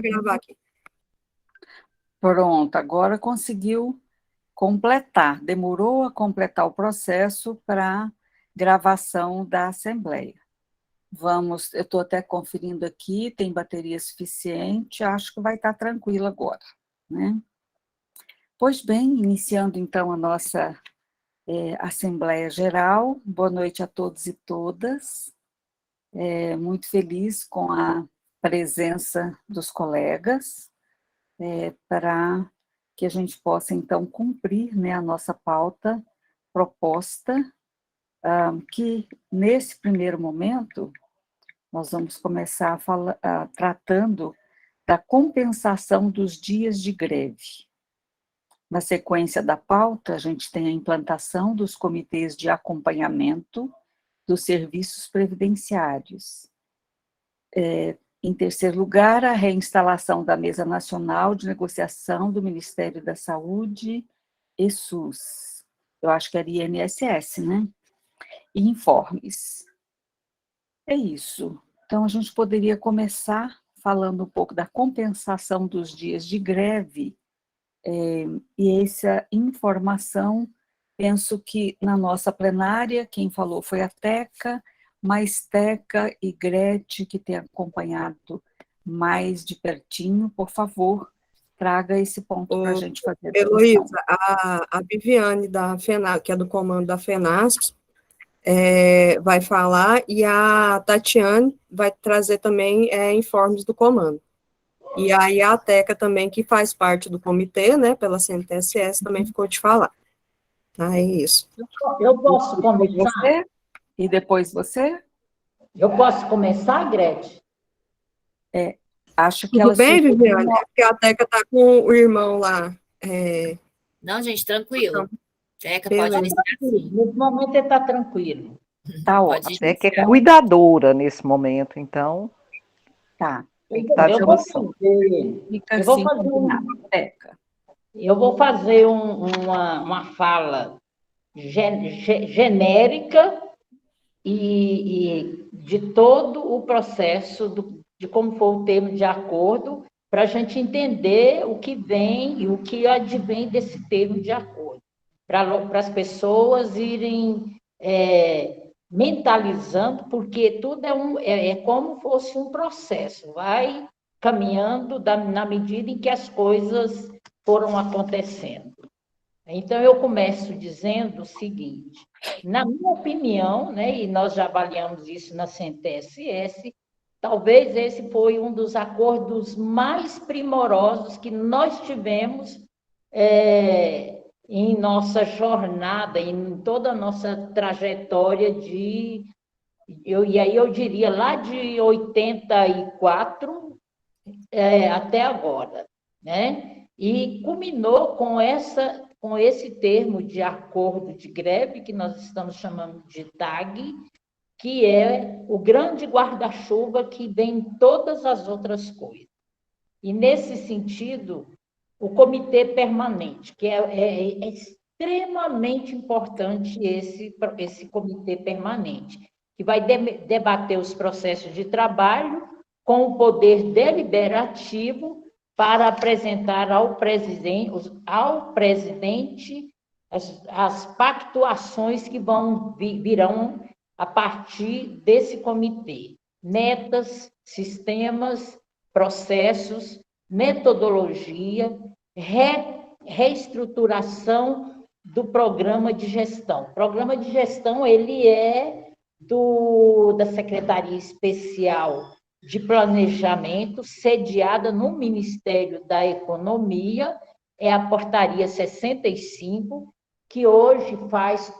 gravar aqui. Pronto, agora conseguiu completar. Demorou a completar o processo para gravação da Assembleia. Vamos, eu estou até conferindo aqui, tem bateria suficiente, acho que vai estar tranquilo agora, né? Pois bem, iniciando então a nossa Assembleia Geral, boa noite a todos e todas. Muito feliz com a presença dos colegas, para que a gente possa, então, cumprir, né, a nossa pauta proposta, que, nesse primeiro momento, nós vamos começar tratando da compensação dos dias de greve. Na sequência da pauta, a gente tem a implantação dos comitês de acompanhamento dos serviços previdenciários. Em terceiro lugar, a reinstalação da Mesa Nacional de Negociação do Ministério da Saúde e SUS. Eu acho que era INSS, né? E informes. É isso. Então, a gente poderia começar falando um pouco da compensação dos dias de greve, e essa informação, penso que na nossa plenária, quem falou foi a Teca, mas Teca e Grete, que tem acompanhado mais de pertinho, por favor, traga esse ponto para a gente fazer a discussão. Heloísa, a Viviane da FENASP, que é do comando da FENASP, vai falar, e a Tatiane vai trazer também informes do comando. E aí a Teca também, que faz parte do comitê, né, pela CNTSS, também ficou de falar. Tá, é isso. Eu posso começar? Você? E depois você? Eu posso começar, Gretchen? Acho que Tudo ela bem, sugeriu Viviane? É porque a Teca está com o irmão lá. Não, gente, tranquilo. Teca, Beleza. pode iniciar sim. Nesse momento ele está tranquilo. Tá Pode ótimo. É que é cuidadora nesse momento, então Tá. tem que estar à Eu vou disposição. fazer, Fica eu vou assim fazer, combinado. Teca. eu vou fazer uma fala genérica e de todo o processo de como foi o termo de acordo, para a gente entender o que vem e o que advém desse termo de acordo, para as pessoas irem mentalizando, porque tudo é como fosse um processo, vai caminhando na medida em que as coisas foram acontecendo. Então, eu começo dizendo o seguinte: na minha opinião, né, e nós já avaliamos isso na CNTSS, talvez esse foi um dos acordos mais primorosos que nós tivemos em nossa jornada, em toda a nossa trajetória e aí eu diria, lá de 84 até agora, né? E culminou com esse termo de acordo de greve, que nós estamos chamando de TAG, que é o grande guarda-chuva que vem todas as outras coisas. E, nesse sentido, o comitê permanente, que é extremamente importante esse comitê permanente, que vai debater os processos de trabalho com o poder deliberativo para apresentar ao presidente as pactuações que virão a partir desse comitê. Metas, sistemas, processos, metodologia, reestruturação do programa de gestão. O programa de gestão, ele é da Secretaria Especial de Planejamento, sediada no Ministério da Economia, é a Portaria 65, que hoje faz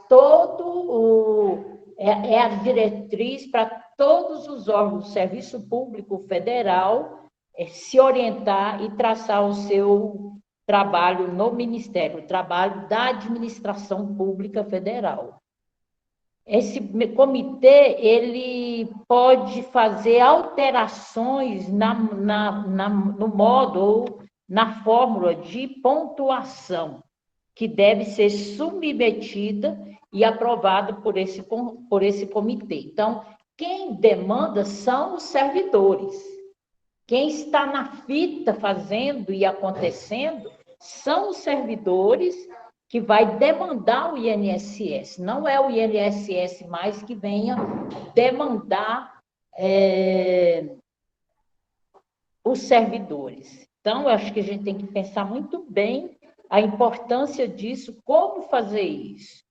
é a diretriz para todos os órgãos do Serviço Público Federal se orientar e traçar o seu trabalho no Ministério, o trabalho da Administração Pública Federal. Esse comitê, ele pode fazer alterações no modo ou na fórmula de pontuação, que deve ser submetida e aprovada por esse comitê. Então, quem demanda são os servidores. Quem está na fita fazendo e acontecendo são os servidores que vai demandar o INSS. Não é o INSS mais que venha demandar os servidores. Então, eu acho que a gente tem que pensar muito bem a importância disso, como fazer isso.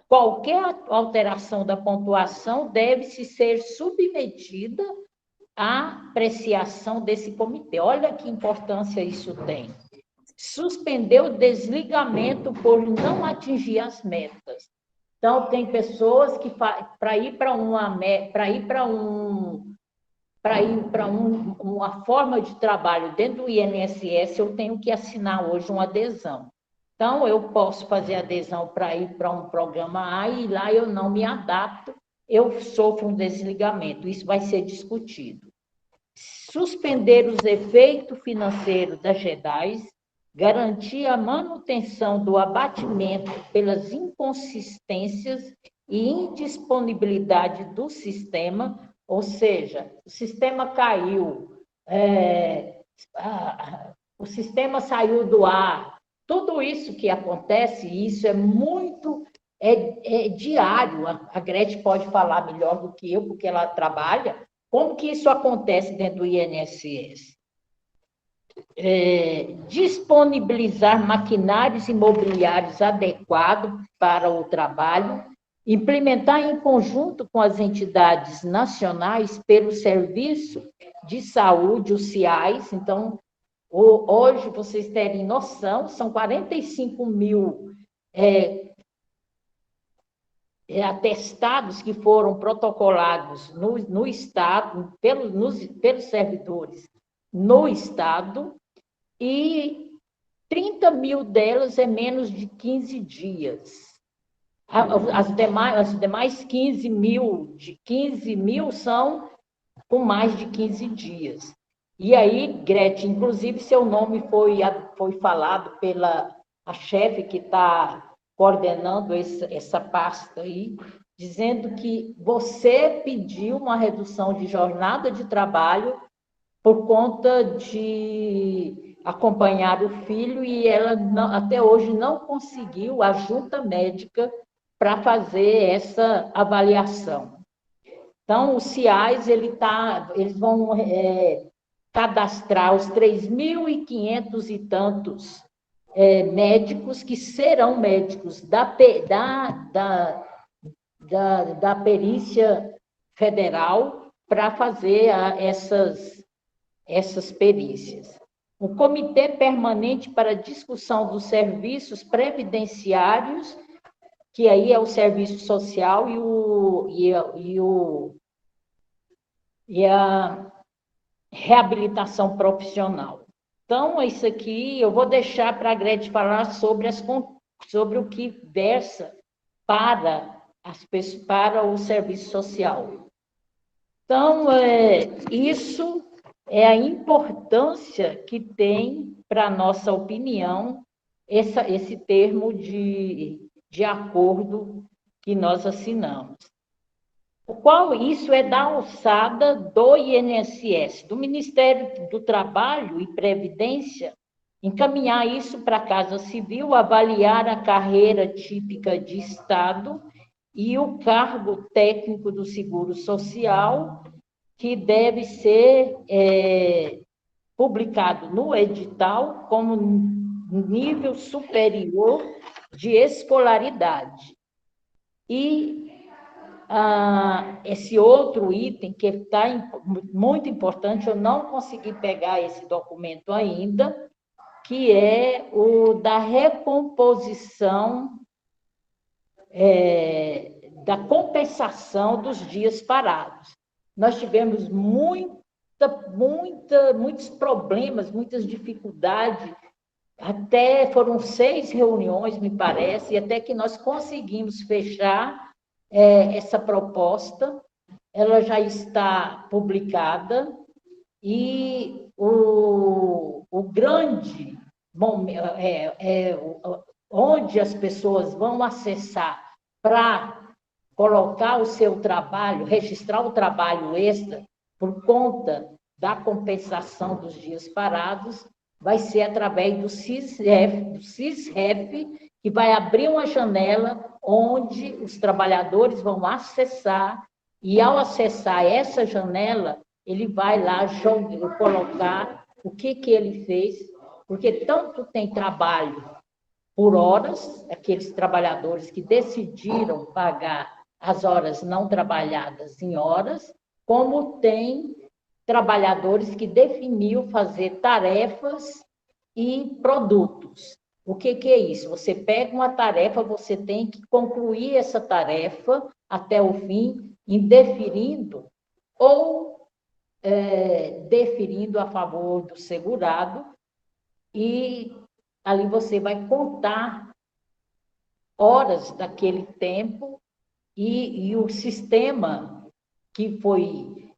Qualquer alteração da pontuação deve-se ser submetida à apreciação desse comitê. Olha que importância isso tem. Suspender o desligamento por não atingir as metas. Então, tem pessoas que, para ir para uma forma de trabalho dentro do INSS, eu tenho que assinar hoje uma adesão. Então, eu posso fazer adesão para ir para um programa A e lá eu não me adapto, eu sofro um desligamento. Isso vai ser discutido. Suspender os efeitos financeiros das GEDAIs, garantir a manutenção do abatimento pelas inconsistências e indisponibilidade do sistema, ou seja, o sistema caiu, o sistema saiu do ar, tudo isso que acontece, isso é muito, diário, a Gretchen pode falar melhor do que eu, porque ela trabalha, como que isso acontece dentro do INSS? Disponibilizar maquinários imobiliários adequados para o trabalho, implementar em conjunto com as entidades nacionais pelo Serviço de Saúde, os CIAs. Então, hoje, vocês terem noção, são 45 mil atestados que foram protocolados no Estado, pelos servidores no Estado, e 30 mil delas é menos de 15 dias. As demais 15 mil são com mais de 15 dias. E aí, Gretchen, inclusive, seu nome foi falado pela a chefe que está coordenando essa pasta aí, dizendo que você pediu uma redução de jornada de trabalho por conta de acompanhar o filho e ela até hoje não conseguiu a junta médica para fazer essa avaliação. Então, os CIAs, eles vão cadastrar os 3.500 e tantos médicos que serão médicos da perícia federal para fazer essas perícias. O Comitê Permanente para Discussão dos Serviços Previdenciários, que aí é o serviço social e a reabilitação profissional. Então, isso aqui eu vou deixar para a Gretchen falar sobre o que versa para o serviço social. Então, isso é a importância que tem, para a nossa opinião, esse termo de acordo que nós assinamos. O qual isso é da alçada do INSS, do Ministério do Trabalho e Previdência, encaminhar isso para a Casa Civil, avaliar a carreira típica de Estado e o cargo técnico do Seguro Social, que deve ser publicado no edital como nível superior de escolaridade. E esse outro item que está muito importante, eu não consegui pegar esse documento ainda, que é o da recomposição, da compensação dos dias parados. Nós tivemos muitos problemas, muitas dificuldades, até foram 6 reuniões, me parece, e até que nós conseguimos fechar essa proposta, ela já está publicada, e o grande momento, onde as pessoas vão acessar para colocar o seu trabalho, registrar o trabalho extra, por conta da compensação dos dias parados vai ser através do CISREF, que vai abrir uma janela onde os trabalhadores vão acessar, e ao acessar essa janela, ele vai lá colocar o que ele fez, porque tanto tem trabalho por horas, aqueles trabalhadores que decidiram pagar as horas não trabalhadas em horas, como tem trabalhadores que definiu fazer tarefas e produtos. O que é isso? Você pega uma tarefa, você tem que concluir essa tarefa até o fim, indeferindo ou deferindo a favor do segurado, e ali você vai contar horas daquele tempo, e o sistema que foi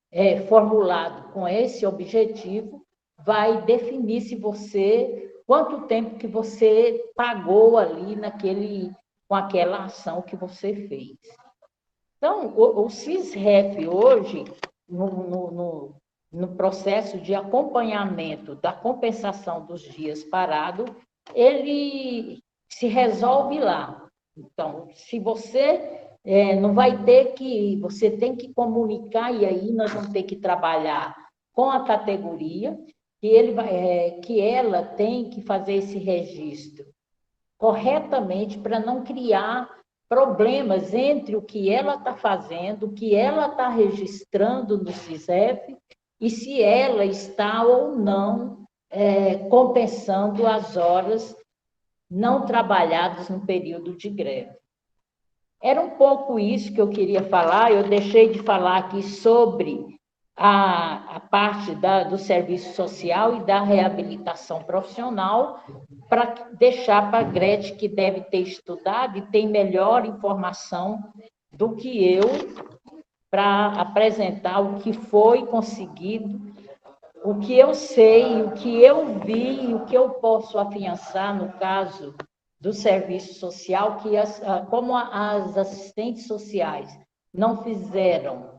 formulado com esse objetivo vai definir quanto tempo que você pagou ali com aquela ação que você fez. Então, o CISREF hoje, no processo de acompanhamento da compensação dos dias parados, ele se resolve lá. Então, se você não vai ter você tem que comunicar, e aí nós vamos ter que trabalhar com a categoria, que ela tem que fazer esse registro corretamente para não criar problemas entre o que ela está fazendo, o que ela está registrando no CISREF, e se ela está ou não compensando as horas não trabalhadas no período de greve. Era um pouco isso que eu queria falar. Eu deixei de falar aqui sobre a parte do serviço social e da reabilitação profissional, para deixar para a Gretchen, que deve ter estudado e tem melhor informação do que eu, para apresentar o que foi conseguido, o que eu sei, o que eu vi, e o que eu posso afiançar no caso do serviço social, que como as assistentes sociais não fizeram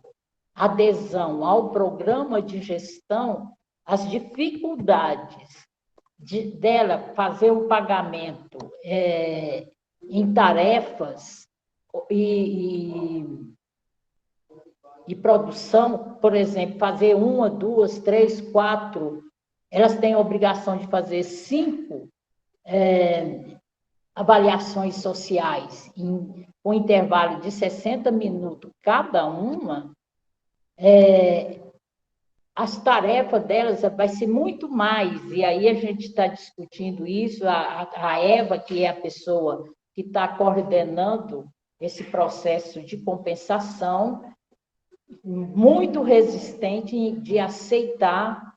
adesão ao programa de gestão, as dificuldades dela fazer o pagamento em tarefas e produção, por exemplo, fazer 1, 2, 3, 4, elas têm a obrigação de fazer 5 avaliações sociais com intervalo de 60 minutos cada uma. As tarefas delas vai ser muito mais, e aí a gente está discutindo isso, a Eva, que é a pessoa que está coordenando esse processo de compensação, muito resistente de aceitar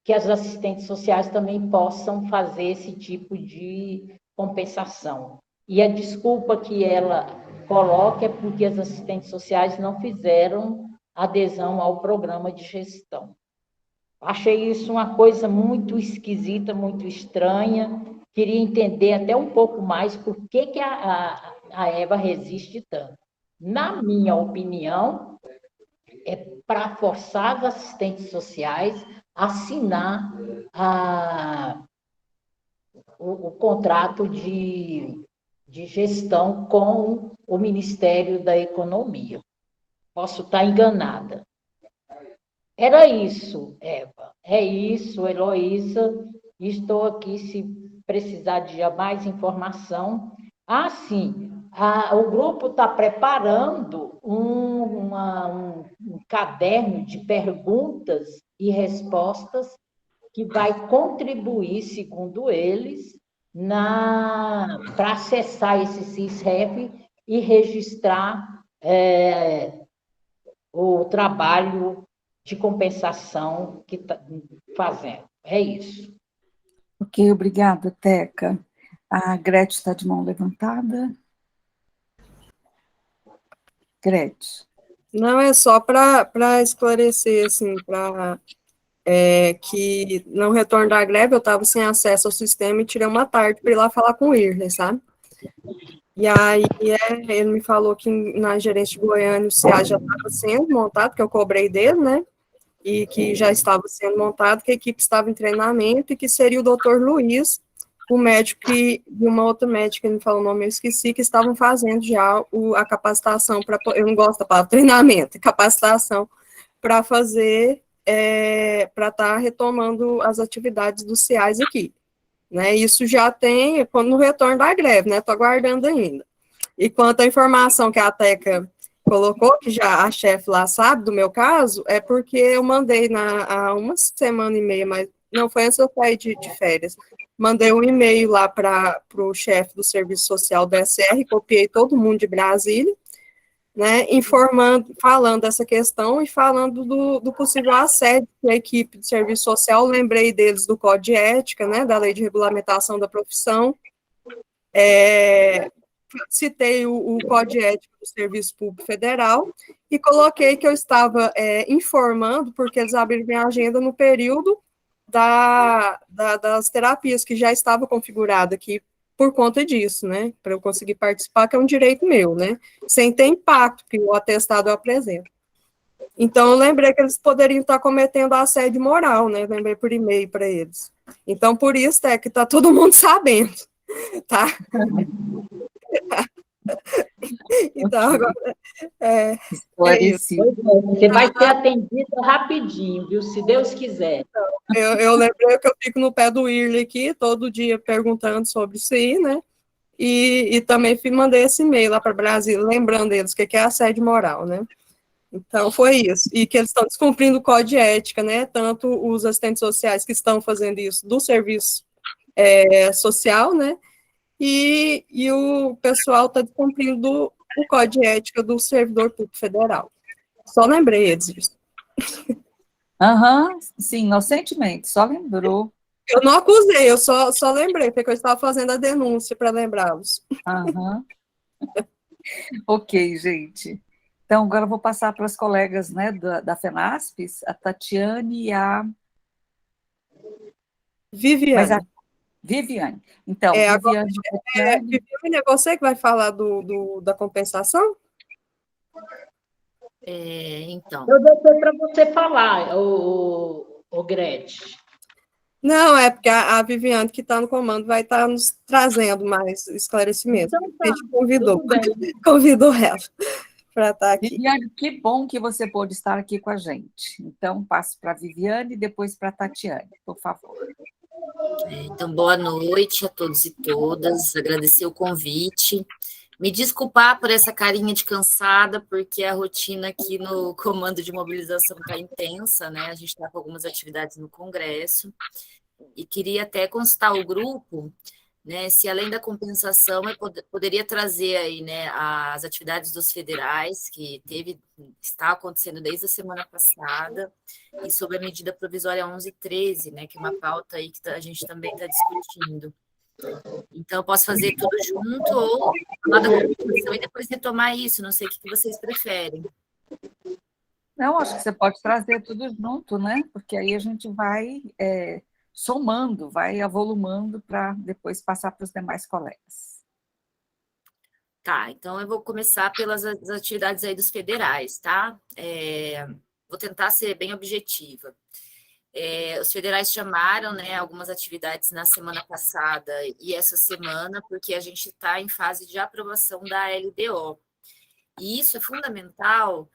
que as assistentes sociais também possam fazer esse tipo de compensação. E a desculpa que ela coloca é porque as assistentes sociais não fizeram adesão ao programa de gestão. Achei isso uma coisa muito esquisita, muito estranha. Queria entender até um pouco mais por que a Eva resiste tanto. Na minha opinião, é para forçar as assistentes sociais a assinar o contrato de gestão com o Ministério da Economia. Posso estar enganada. Era isso, Eva. É isso, Heloísa. Estou aqui se precisar de mais informação. Sim. O grupo está preparando um caderno de perguntas e respostas que vai contribuir, segundo eles, para acessar esse CISREF e registrar o trabalho de compensação que está fazendo. É isso. Ok, obrigada, Teca. A Gretchen está de mão levantada. Gretchen. Não, é só para esclarecer, assim, que no retorno da greve eu estava sem acesso ao sistema e tirei uma tarde para ir lá falar com o Irley, sabe? E aí ele me falou que na gerência de Goiânia o CA já estava sendo montado, que eu cobrei dele, né? e que já estava sendo montado, que a equipe estava em treinamento, e que seria o doutor Luiz, o médico e uma outra médica, ele me falou o nome, eu esqueci, que estavam fazendo já a capacitação, eu não gosto da palavra treinamento, capacitação, para fazer, para estar retomando as atividades dos CIAs aqui. Né, isso já tem, no retorno da greve, né, estou aguardando ainda. E quanto à informação que a Teca colocou, que já a chefe lá sabe do meu caso, é porque eu mandei há uma semana e meia, mas não foi antes eu sair de férias, mandei um e-mail lá para o chefe do Serviço Social do SR, copiei todo mundo de Brasília, né, informando, falando dessa questão e falando do possível assédio da equipe de serviço social, lembrei deles do Código de Ética, né, da Lei de Regulamentação da Profissão, citei o Código de Ética do Serviço Público Federal e coloquei que eu estava informando, porque eles abriram minha agenda no período das terapias, que já estava configurada aqui por conta disso, né, para eu conseguir participar, que é um direito meu, né, sem ter impacto que o atestado eu apresento. Então, eu lembrei que eles poderiam estar cometendo assédio moral, né, lembrei por e-mail para eles. Então, por isso é que está todo mundo sabendo, tá? Então, agora, esclarecido. Você vai ser atendida rapidinho, viu? Se Deus quiser. Eu lembrei que eu fico no pé do Irle aqui, todo dia perguntando sobre isso aí, né? E também mandei esse e-mail lá para Brasília, lembrando eles o que é assédio moral, né? Então, foi isso. E que eles estão descumprindo o Código de Ética, né? Tanto os assistentes sociais que estão fazendo isso do serviço social, né? E o pessoal está descumprindo o Código de Ética do Servidor Público Federal. Só lembrei eles disso. Sim, inocentemente, só lembrou. Eu não acusei, eu só lembrei, porque eu estava fazendo a denúncia para lembrá-los. Ok, gente. Então, agora eu vou passar para as colegas, né, da FENASPES, a Tatiane e a Viviane. Mas a Viviane. Então, Viviane e Tatiane. Viviane, é você que vai falar da compensação? Então. Eu deixei para você falar, o Gretchen. Não, é porque a Viviane, que está no comando, vai estar nos trazendo mais esclarecimentos. Então, tá, a gente convidou ela para estar aqui. Viviane, que bom que você pôde estar aqui com a gente. Então, passo para a Viviane e depois para a Tatiane, por favor. Então, boa noite a todos e todas. Agradecer o convite. Me desculpar por essa carinha de cansada, porque a rotina aqui no comando de mobilização está intensa, né? A gente está com algumas atividades no Congresso. E queria até consultar o grupo, né, se além da compensação eu poderia trazer aí, né, as atividades dos federais, que está acontecendo desde a semana passada, e sobre a medida provisória 1113, né, que é uma pauta aí que a gente também está discutindo. Então, eu posso fazer tudo junto ou falar da compensação e depois retomar isso, não sei o que vocês preferem. Não, acho que você pode trazer tudo junto, né, porque aí a gente vai somando, vai avolumando para depois passar para os demais colegas. Tá, então eu vou começar pelas atividades aí dos federais, tá? Vou tentar ser bem objetiva. Os federais chamaram, né, algumas atividades na semana passada e essa semana, porque a gente está em fase de aprovação da LDO. E isso é fundamental,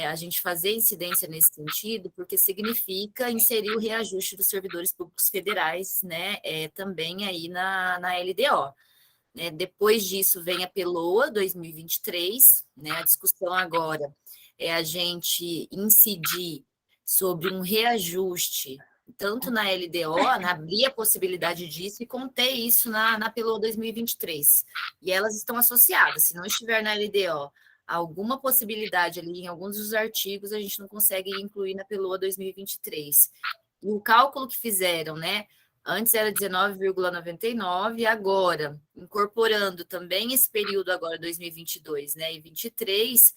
a gente fazer incidência nesse sentido, porque significa inserir o reajuste dos servidores públicos federais, né, também aí na LDO. Depois disso vem a PELOA 2023, né, a discussão agora é a gente incidir sobre um reajuste, tanto na LDO, abrir a possibilidade disso e conter isso na PELOA 2023. E elas estão associadas, se não estiver na LDO, alguma possibilidade ali em alguns dos artigos, a gente não consegue incluir na PELOA 2023. E o cálculo que fizeram, né, antes era 19,99, agora, incorporando também esse período agora, 2022, né, e 2023,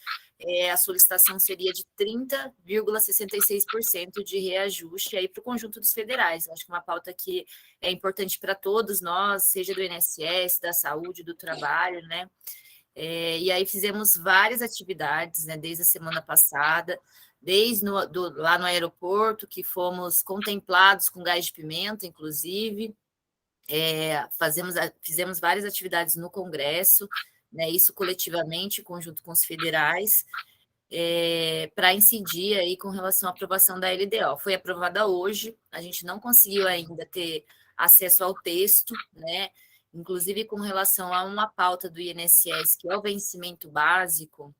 a solicitação seria de 30,66% de reajuste aí para o conjunto dos federais. Acho que uma pauta que é importante para todos nós, seja do INSS, da saúde, do trabalho, né? E aí fizemos várias atividades, né, desde a semana passada. desde lá no aeroporto, que fomos contemplados com gás de pimenta, inclusive, fizemos várias atividades no Congresso, né, isso coletivamente, conjunto com os federais, para incidir aí com relação à aprovação da LDO. Foi aprovada hoje, a gente não conseguiu ainda ter acesso ao texto, né? Inclusive com relação a uma pauta do INSS, que é o vencimento básico,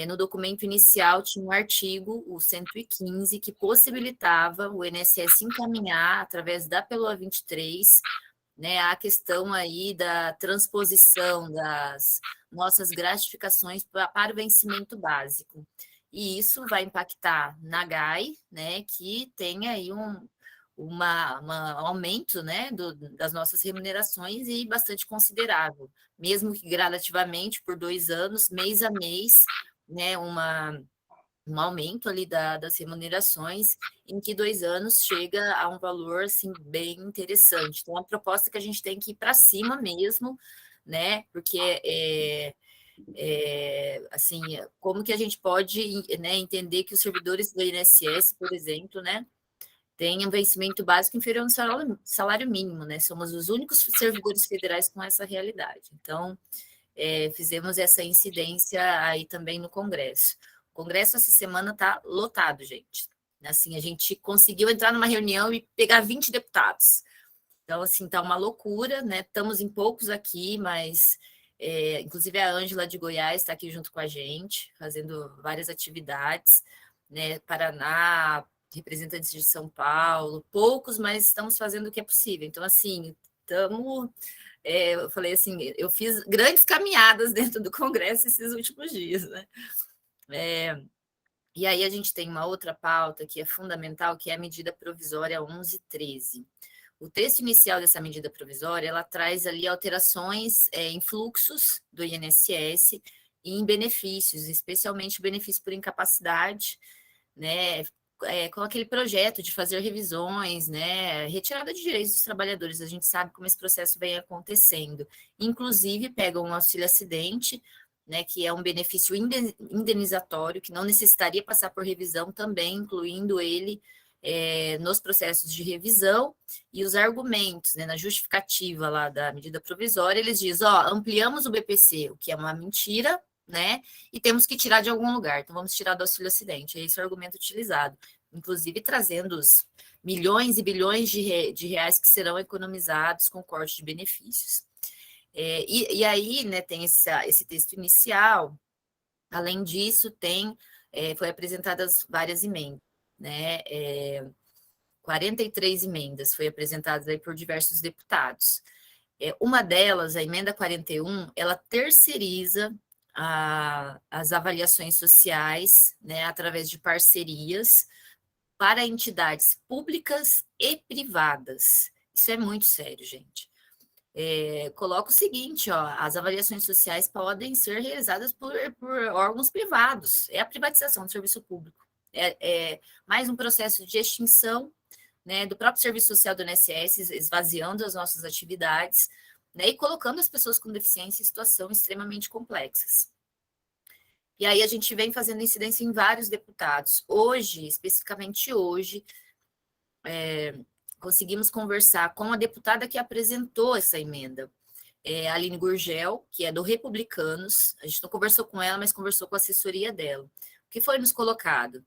no documento inicial tinha um artigo, o 115, que possibilitava o INSS encaminhar, através da PELOA 23, né, a questão aí da transposição das nossas gratificações para o vencimento básico. E isso vai impactar na GAI, né, que tem aí um aumento, né, das nossas remunerações e bastante considerável, mesmo que gradativamente por 2 anos, mês a mês, né, um aumento ali das remunerações, em que 2 anos chega a um valor assim, bem interessante. Então, é uma proposta que a gente tem que ir para cima mesmo, né? Porque assim, como que a gente pode, né, entender que os servidores do INSS, por exemplo, né, têm um vencimento básico inferior ao salário mínimo, né? Somos os únicos servidores federais com essa realidade. Então, fizemos essa incidência aí também no Congresso. O Congresso essa semana está lotado, gente. Assim, a gente conseguiu entrar numa reunião e pegar 20 deputados. Então, assim, está uma loucura, né? Estamos em poucos aqui, mas inclusive a Ângela de Goiás está aqui junto com a gente, fazendo várias atividades, né? Paraná, representantes de São Paulo, poucos, mas estamos fazendo o que é possível. Então, assim, estamos... eu falei assim, eu fiz grandes caminhadas dentro do Congresso esses últimos dias, né? E aí a gente tem uma outra pauta que é fundamental, que é a medida provisória 1113. O texto inicial dessa medida provisória, ela traz ali alterações em fluxos do INSS e em benefícios, especialmente benefício por incapacidade, né? Com aquele projeto de fazer revisões, né, retirada de direitos dos trabalhadores. A gente sabe como esse processo vem acontecendo. Inclusive, pegam um auxílio-acidente, né, que é um benefício indenizatório, que não necessitaria passar por revisão também, incluindo ele nos processos de revisão, e os argumentos, né, na justificativa lá da medida provisória, eles dizem, ampliamos o BPC, o que é uma mentira, né? E temos que tirar de algum lugar. Então, vamos tirar do auxílio-acidente. Esse é o argumento utilizado. Inclusive, trazendo os milhões e bilhões de reais que serão economizados com corte de benefícios. E aí, né, tem esse texto inicial. Além disso, foi apresentadas várias emendas, né? 43 emendas foi apresentadas aí por diversos deputados. Uma delas, a emenda 41, ela terceiriza as avaliações sociais, né, através de parcerias para entidades públicas e privadas. Isso é muito sério, gente. Coloca o seguinte, as avaliações sociais podem ser realizadas por órgãos privados. É a privatização do serviço público. É mais um processo de extinção, né, do próprio serviço social do INSS, esvaziando as nossas atividades, né, e colocando as pessoas com deficiência em situação extremamente complexas. E aí a gente vem fazendo incidência em vários deputados. Hoje, especificamente hoje, conseguimos conversar com a deputada que apresentou essa emenda, a Aline Gurgel, que é do Republicanos. A gente não conversou com ela, mas conversou com a assessoria dela. O que foi nos colocado?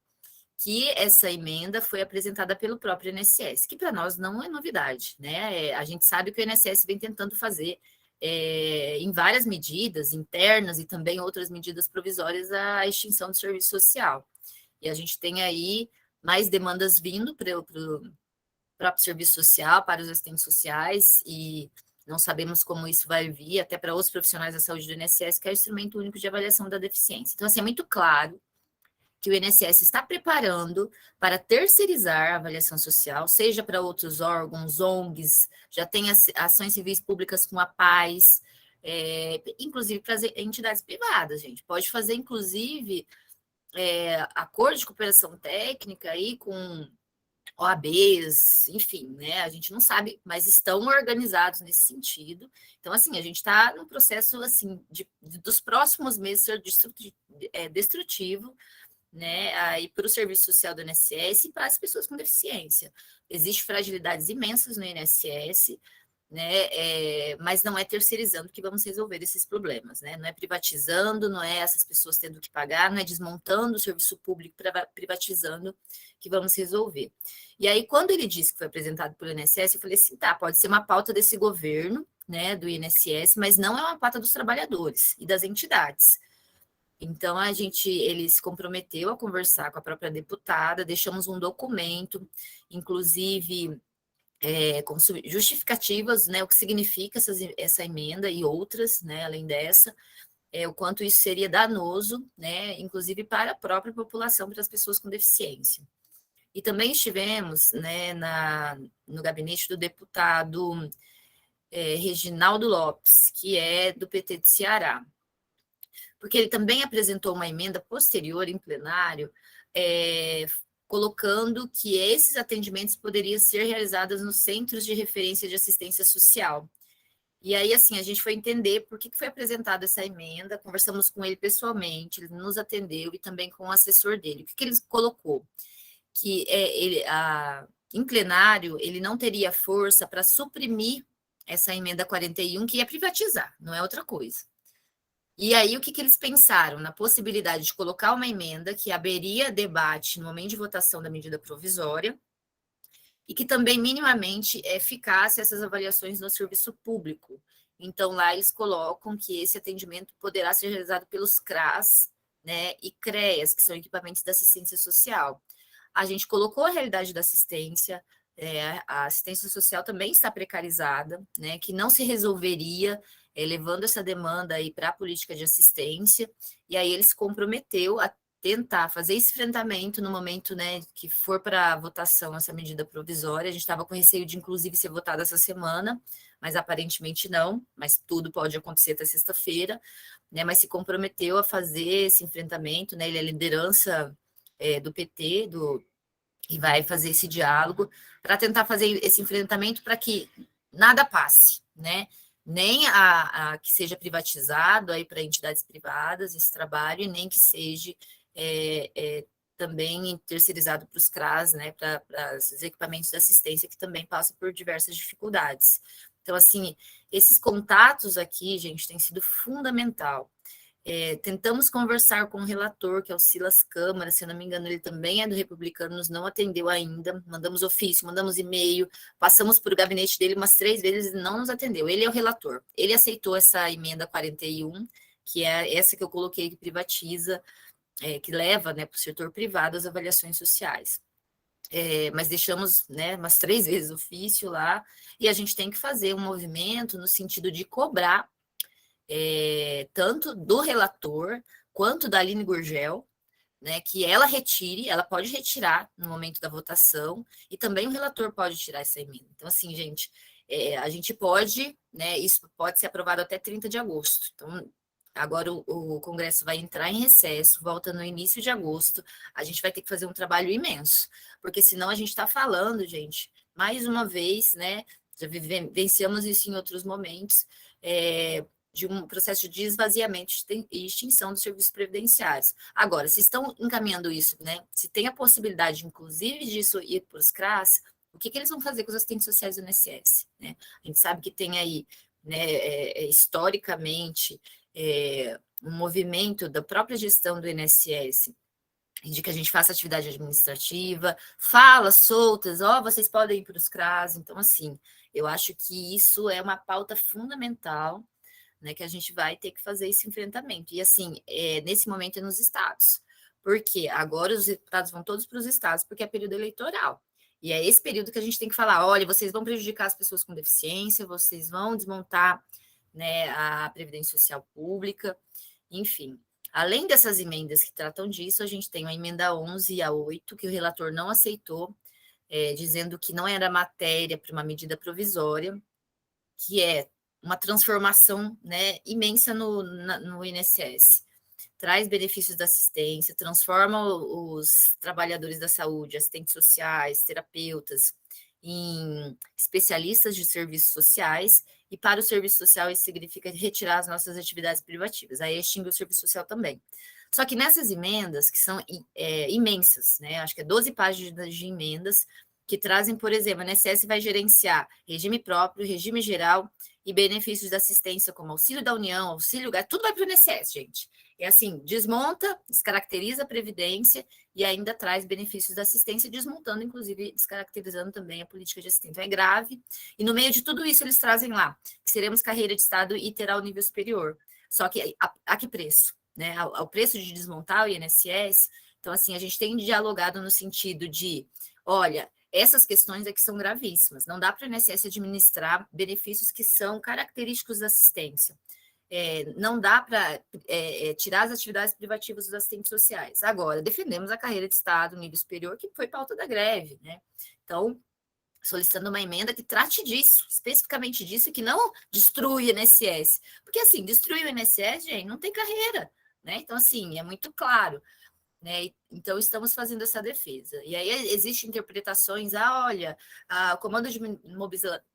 Que essa emenda foi apresentada pelo próprio INSS, que para nós não é novidade, né? A gente sabe que o INSS vem tentando fazer em várias medidas internas e também outras medidas provisórias a extinção do serviço social. E a gente tem aí mais demandas vindo para o próprio serviço social, para os assistentes sociais, e não sabemos como isso vai vir até para os profissionais da saúde do INSS, que é o Instrumento Único de Avaliação da Deficiência. Então, assim, é muito claro que o INSS está preparando para terceirizar a avaliação social, seja para outros órgãos, ONGs, já tem ações civis públicas com a PAS, inclusive para as entidades privadas, gente. Pode fazer, inclusive, acordo de cooperação técnica aí com OABs, enfim, né? A gente não sabe, mas estão organizados nesse sentido. Então, assim, a gente está num processo, assim, dos próximos meses ser destrutivo, né, aí para o serviço social do INSS e para as pessoas com deficiência. Existem fragilidades imensas no INSS, né, mas não é terceirizando que vamos resolver esses problemas, né, não é privatizando, não é essas pessoas tendo que pagar, não é desmontando o serviço público privatizando que vamos resolver. E aí, quando ele disse que foi apresentado pelo INSS, eu falei assim, tá, pode ser uma pauta desse governo, né, do INSS, mas não é uma pauta dos trabalhadores e das entidades. Então, ele se comprometeu a conversar com a própria deputada, deixamos um documento, inclusive com justificativas, né, o que significa essa emenda e outras, né, além dessa, o quanto isso seria danoso, né, inclusive para a própria população, para as pessoas com deficiência. E também estivemos, né, no gabinete do deputado Reginaldo Lopes, que é do PT de Ceará, porque ele também apresentou uma emenda posterior em plenário, colocando que esses atendimentos poderiam ser realizados nos centros de referência de assistência social. E aí, assim, a gente foi entender por que foi apresentada essa emenda, conversamos com ele pessoalmente, ele nos atendeu e também com o assessor dele. O que ele colocou? Que em plenário ele não teria força para suprimir essa emenda 41, que ia privatizar, não é outra coisa. E aí, o que eles pensaram? Na possibilidade de colocar uma emenda que abriria debate no momento de votação da medida provisória e que também minimamente ficasse essas avaliações no serviço público. Então, lá eles colocam que esse atendimento poderá ser realizado pelos CRAS, né, e CREAS, que são equipamentos da assistência social. A gente colocou a realidade da assistência, a assistência social também está precarizada, né, que não se resolveria levando essa demanda aí para a política de assistência, e aí ele se comprometeu a tentar fazer esse enfrentamento no momento, né, que for para a votação essa medida provisória. A gente estava com receio de, inclusive, ser votada essa semana, mas aparentemente não, mas tudo pode acontecer até sexta-feira, né, mas se comprometeu a fazer esse enfrentamento, né, ele é a liderança do PT, e vai fazer esse diálogo para tentar fazer esse enfrentamento para que nada passe, né, nem a que seja privatizado aí para entidades privadas esse trabalho, e nem que seja também terceirizado para os CRAS, né, para os equipamentos de assistência, que também passam por diversas dificuldades. Então, assim, esses contatos aqui, gente, tem sido fundamental. Tentamos conversar com o relator, que é o Silas Câmara, se eu não me engano, ele também é do Republicanos, não atendeu ainda, mandamos ofício, mandamos e-mail, passamos por o gabinete dele umas 3 vezes e não nos atendeu. Ele é o relator, ele aceitou essa emenda 41, que é essa que eu coloquei, que privatiza, que leva, né, para o setor privado as avaliações sociais. Mas deixamos, né, umas 3 vezes ofício lá, e a gente tem que fazer um movimento no sentido de cobrar tanto do relator quanto da Aline Gurgel, né, que ela retire, ela pode retirar no momento da votação, e também o relator pode tirar essa emenda. Então, assim, gente, a gente pode, né, isso pode ser aprovado até 30 de agosto. Então, agora o Congresso vai entrar em recesso, volta no início de agosto, a gente vai ter que fazer um trabalho imenso, porque senão a gente está falando, gente, mais uma vez, né, já vivenciamos isso em outros momentos, de um processo de esvaziamento e extinção dos serviços previdenciários. Agora, se estão encaminhando isso, né, se tem a possibilidade, inclusive, disso ir para os CRAS, o que eles vão fazer com os assistentes sociais do INSS? Né? A gente sabe que tem aí, né, historicamente, um movimento da própria gestão do INSS, de que a gente faça atividade administrativa, falas soltas, vocês podem ir para os CRAS. Então, assim, eu acho que isso é uma pauta fundamental, né, que a gente vai ter que fazer esse enfrentamento. E, assim, nesse momento é nos estados, porque agora os deputados vão todos para os estados, porque é período eleitoral. E é esse período que a gente tem que falar, olha, vocês vão prejudicar as pessoas com deficiência, vocês vão desmontar, né, a Previdência Social Pública, enfim. Além dessas emendas que tratam disso, a gente tem a emenda 11 e a 8, que o relator não aceitou, dizendo que não era matéria para uma medida provisória, que é uma transformação, né, imensa no INSS. Traz benefícios da assistência, transforma os trabalhadores da saúde, assistentes sociais, terapeutas, em especialistas de serviços sociais, e para o serviço social isso significa retirar as nossas atividades privativas, aí extingue o serviço social também. Só que nessas emendas, que são imensas, né? Acho que é 12 páginas de emendas, que trazem, por exemplo, a INSS vai gerenciar regime próprio, regime geral e benefícios da assistência, como auxílio da União, auxílio, tudo vai para o INSS, gente. É assim, desmonta, descaracteriza a Previdência e ainda traz benefícios da assistência, desmontando, inclusive, descaracterizando também a política de assistência. Então, é grave. E no meio de tudo isso, eles trazem lá que seremos carreira de Estado e terá o nível superior. Só que a que preço? Né? Ao preço de desmontar o INSS. Então, assim, a gente tem dialogado no sentido de, olha, essas questões aqui são gravíssimas. Não dá para o INSS administrar benefícios que são característicos da assistência. Não dá para tirar as atividades privativas dos assistentes sociais. Agora, defendemos a carreira de Estado, nível superior, que foi pauta da greve, né? Então, solicitando uma emenda que trate disso, especificamente disso, e que não destrua o INSS. Porque, assim, destruir o INSS, gente, não tem carreira, né? Então, assim, é muito claro. Né? Então, estamos fazendo essa defesa. E aí existem interpretações, olha, o comando de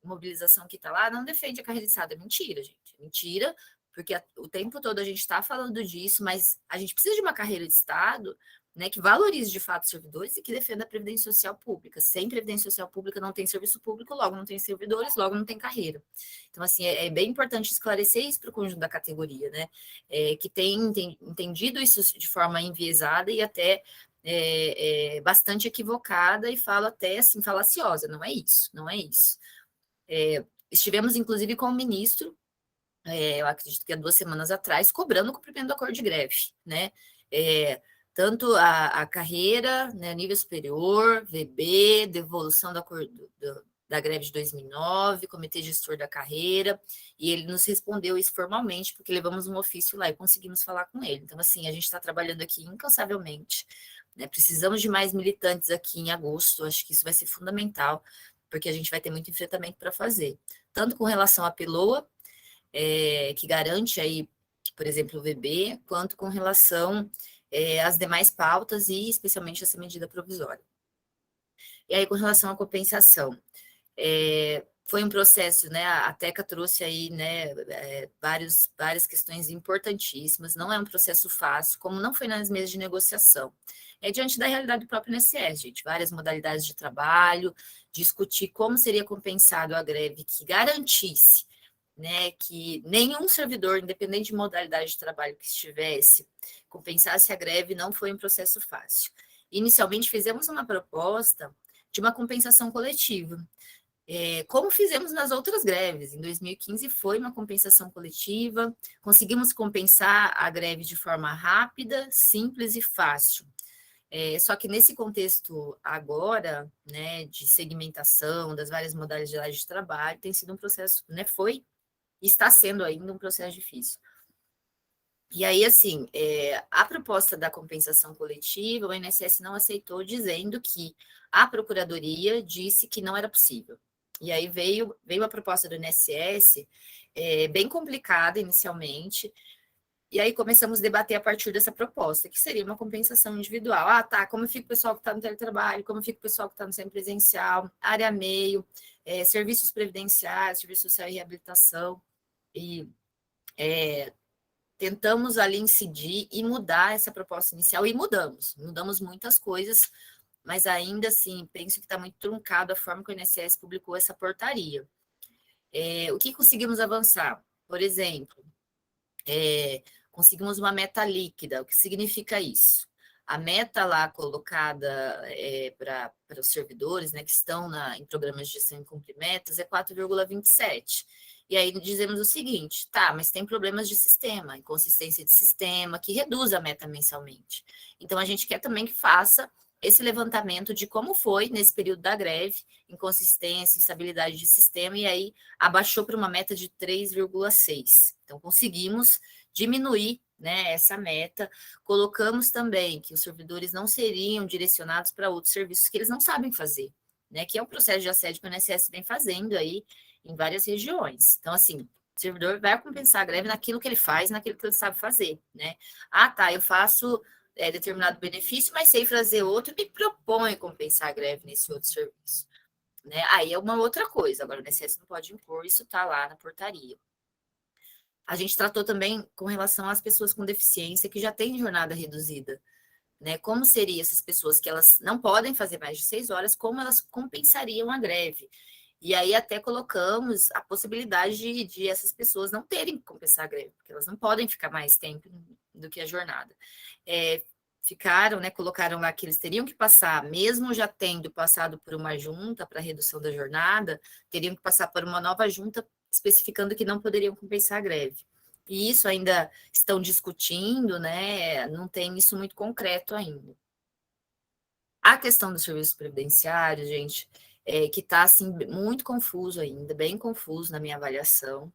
mobilização que está lá não defende a carreira de Estado. É mentira, gente. É mentira, porque o tempo todo a gente está falando disso, mas a gente precisa de uma carreira de Estado, né, que valorize de fato os servidores e que defenda a Previdência Social Pública. Sem Previdência Social Pública não tem serviço público, logo não tem servidores, logo não tem carreira. Então, assim, é bem importante esclarecer isso para o conjunto da categoria, né, que tem entendido isso de forma enviesada e até bastante equivocada e fala até, assim, falaciosa. Não é isso, não é isso. Estivemos, inclusive, com o ministro, eu acredito que há 2 semanas atrás, cobrando o cumprimento do acordo de greve, né, tanto a carreira, né, nível superior, VB, devolução da greve de 2009, comitê gestor da carreira, e ele nos respondeu isso formalmente, porque levamos um ofício lá e conseguimos falar com ele. Então, assim, a gente está trabalhando aqui incansavelmente, né, precisamos de mais militantes aqui em agosto, acho que isso vai ser fundamental, porque a gente vai ter muito enfrentamento para fazer, tanto com relação à PELOA, que garante aí, por exemplo, o VB, quanto com relação às demais pautas e especialmente essa medida provisória. E aí, com relação à compensação, foi um processo, né? A Teca trouxe aí, né, várias questões importantíssimas. Não é um processo fácil, como não foi nas mesas de negociação. Diante da realidade do próprio INSS, gente, várias modalidades de trabalho, discutir como seria compensado a greve que garantisse, né, que nenhum servidor, independente de modalidade de trabalho que estivesse, compensasse a greve, não foi um processo fácil. Inicialmente, fizemos uma proposta de uma compensação coletiva, como fizemos nas outras greves. Em 2015 foi uma compensação coletiva, conseguimos compensar a greve de forma rápida, simples e fácil. Só que nesse contexto agora, né, de segmentação das várias modalidades de trabalho, tem sido um processo, né, está sendo ainda um processo difícil. E aí, assim, a proposta da compensação coletiva, o INSS não aceitou, dizendo que a Procuradoria disse que não era possível. E aí veio a proposta do INSS, bem complicada inicialmente, e aí começamos a debater a partir dessa proposta, que seria uma compensação individual. Tá, como fica o pessoal que está no teletrabalho, como fica o pessoal que está no semipresencial, área meio, serviços previdenciários, serviço social e reabilitação, e tentamos ali incidir e mudar essa proposta inicial, e mudamos muitas coisas, mas ainda assim, penso que está muito truncado a forma que o INSS publicou essa portaria. O que conseguimos avançar? Por exemplo, conseguimos uma meta líquida. O que significa isso? A meta lá colocada para os servidores, né, que estão em programas de gestão e cumprir metas, é 4,27. E aí dizemos o seguinte, tá, mas tem problemas de sistema, inconsistência de sistema, que reduz a meta mensalmente. Então, a gente quer também que faça esse levantamento de como foi nesse período da greve, inconsistência, instabilidade de sistema, e aí abaixou para uma meta de 3,6. Então, conseguimos diminuir, né, essa meta. Colocamos também que os servidores não seriam direcionados para outros serviços que eles não sabem fazer, né, que é um processo de assédio que o INSS vem fazendo aí em várias regiões. Então, assim, o servidor vai compensar a greve naquilo que ele faz, naquilo que ele sabe fazer, né? Tá, eu faço determinado benefício, mas sei fazer outro, me proponho compensar a greve nesse outro serviço, né? Aí é uma outra coisa. Agora, o INSS não pode impor, isso está lá na portaria. A gente tratou também com relação às pessoas com deficiência que já têm jornada reduzida, né? Como seriam essas pessoas que elas não podem fazer mais de 6 horas, como elas compensariam a greve? E aí até colocamos a possibilidade de essas pessoas não terem que compensar a greve, porque elas não podem ficar mais tempo do que a jornada. Ficaram, né, colocaram lá que eles teriam que passar, mesmo já tendo passado por uma junta para redução da jornada, teriam que passar por uma nova junta especificando que não poderiam compensar a greve. E isso ainda estão discutindo, né? Não tem isso muito concreto ainda. A questão dos serviços previdenciários, gente, que está assim, muito confuso ainda, bem confuso na minha avaliação.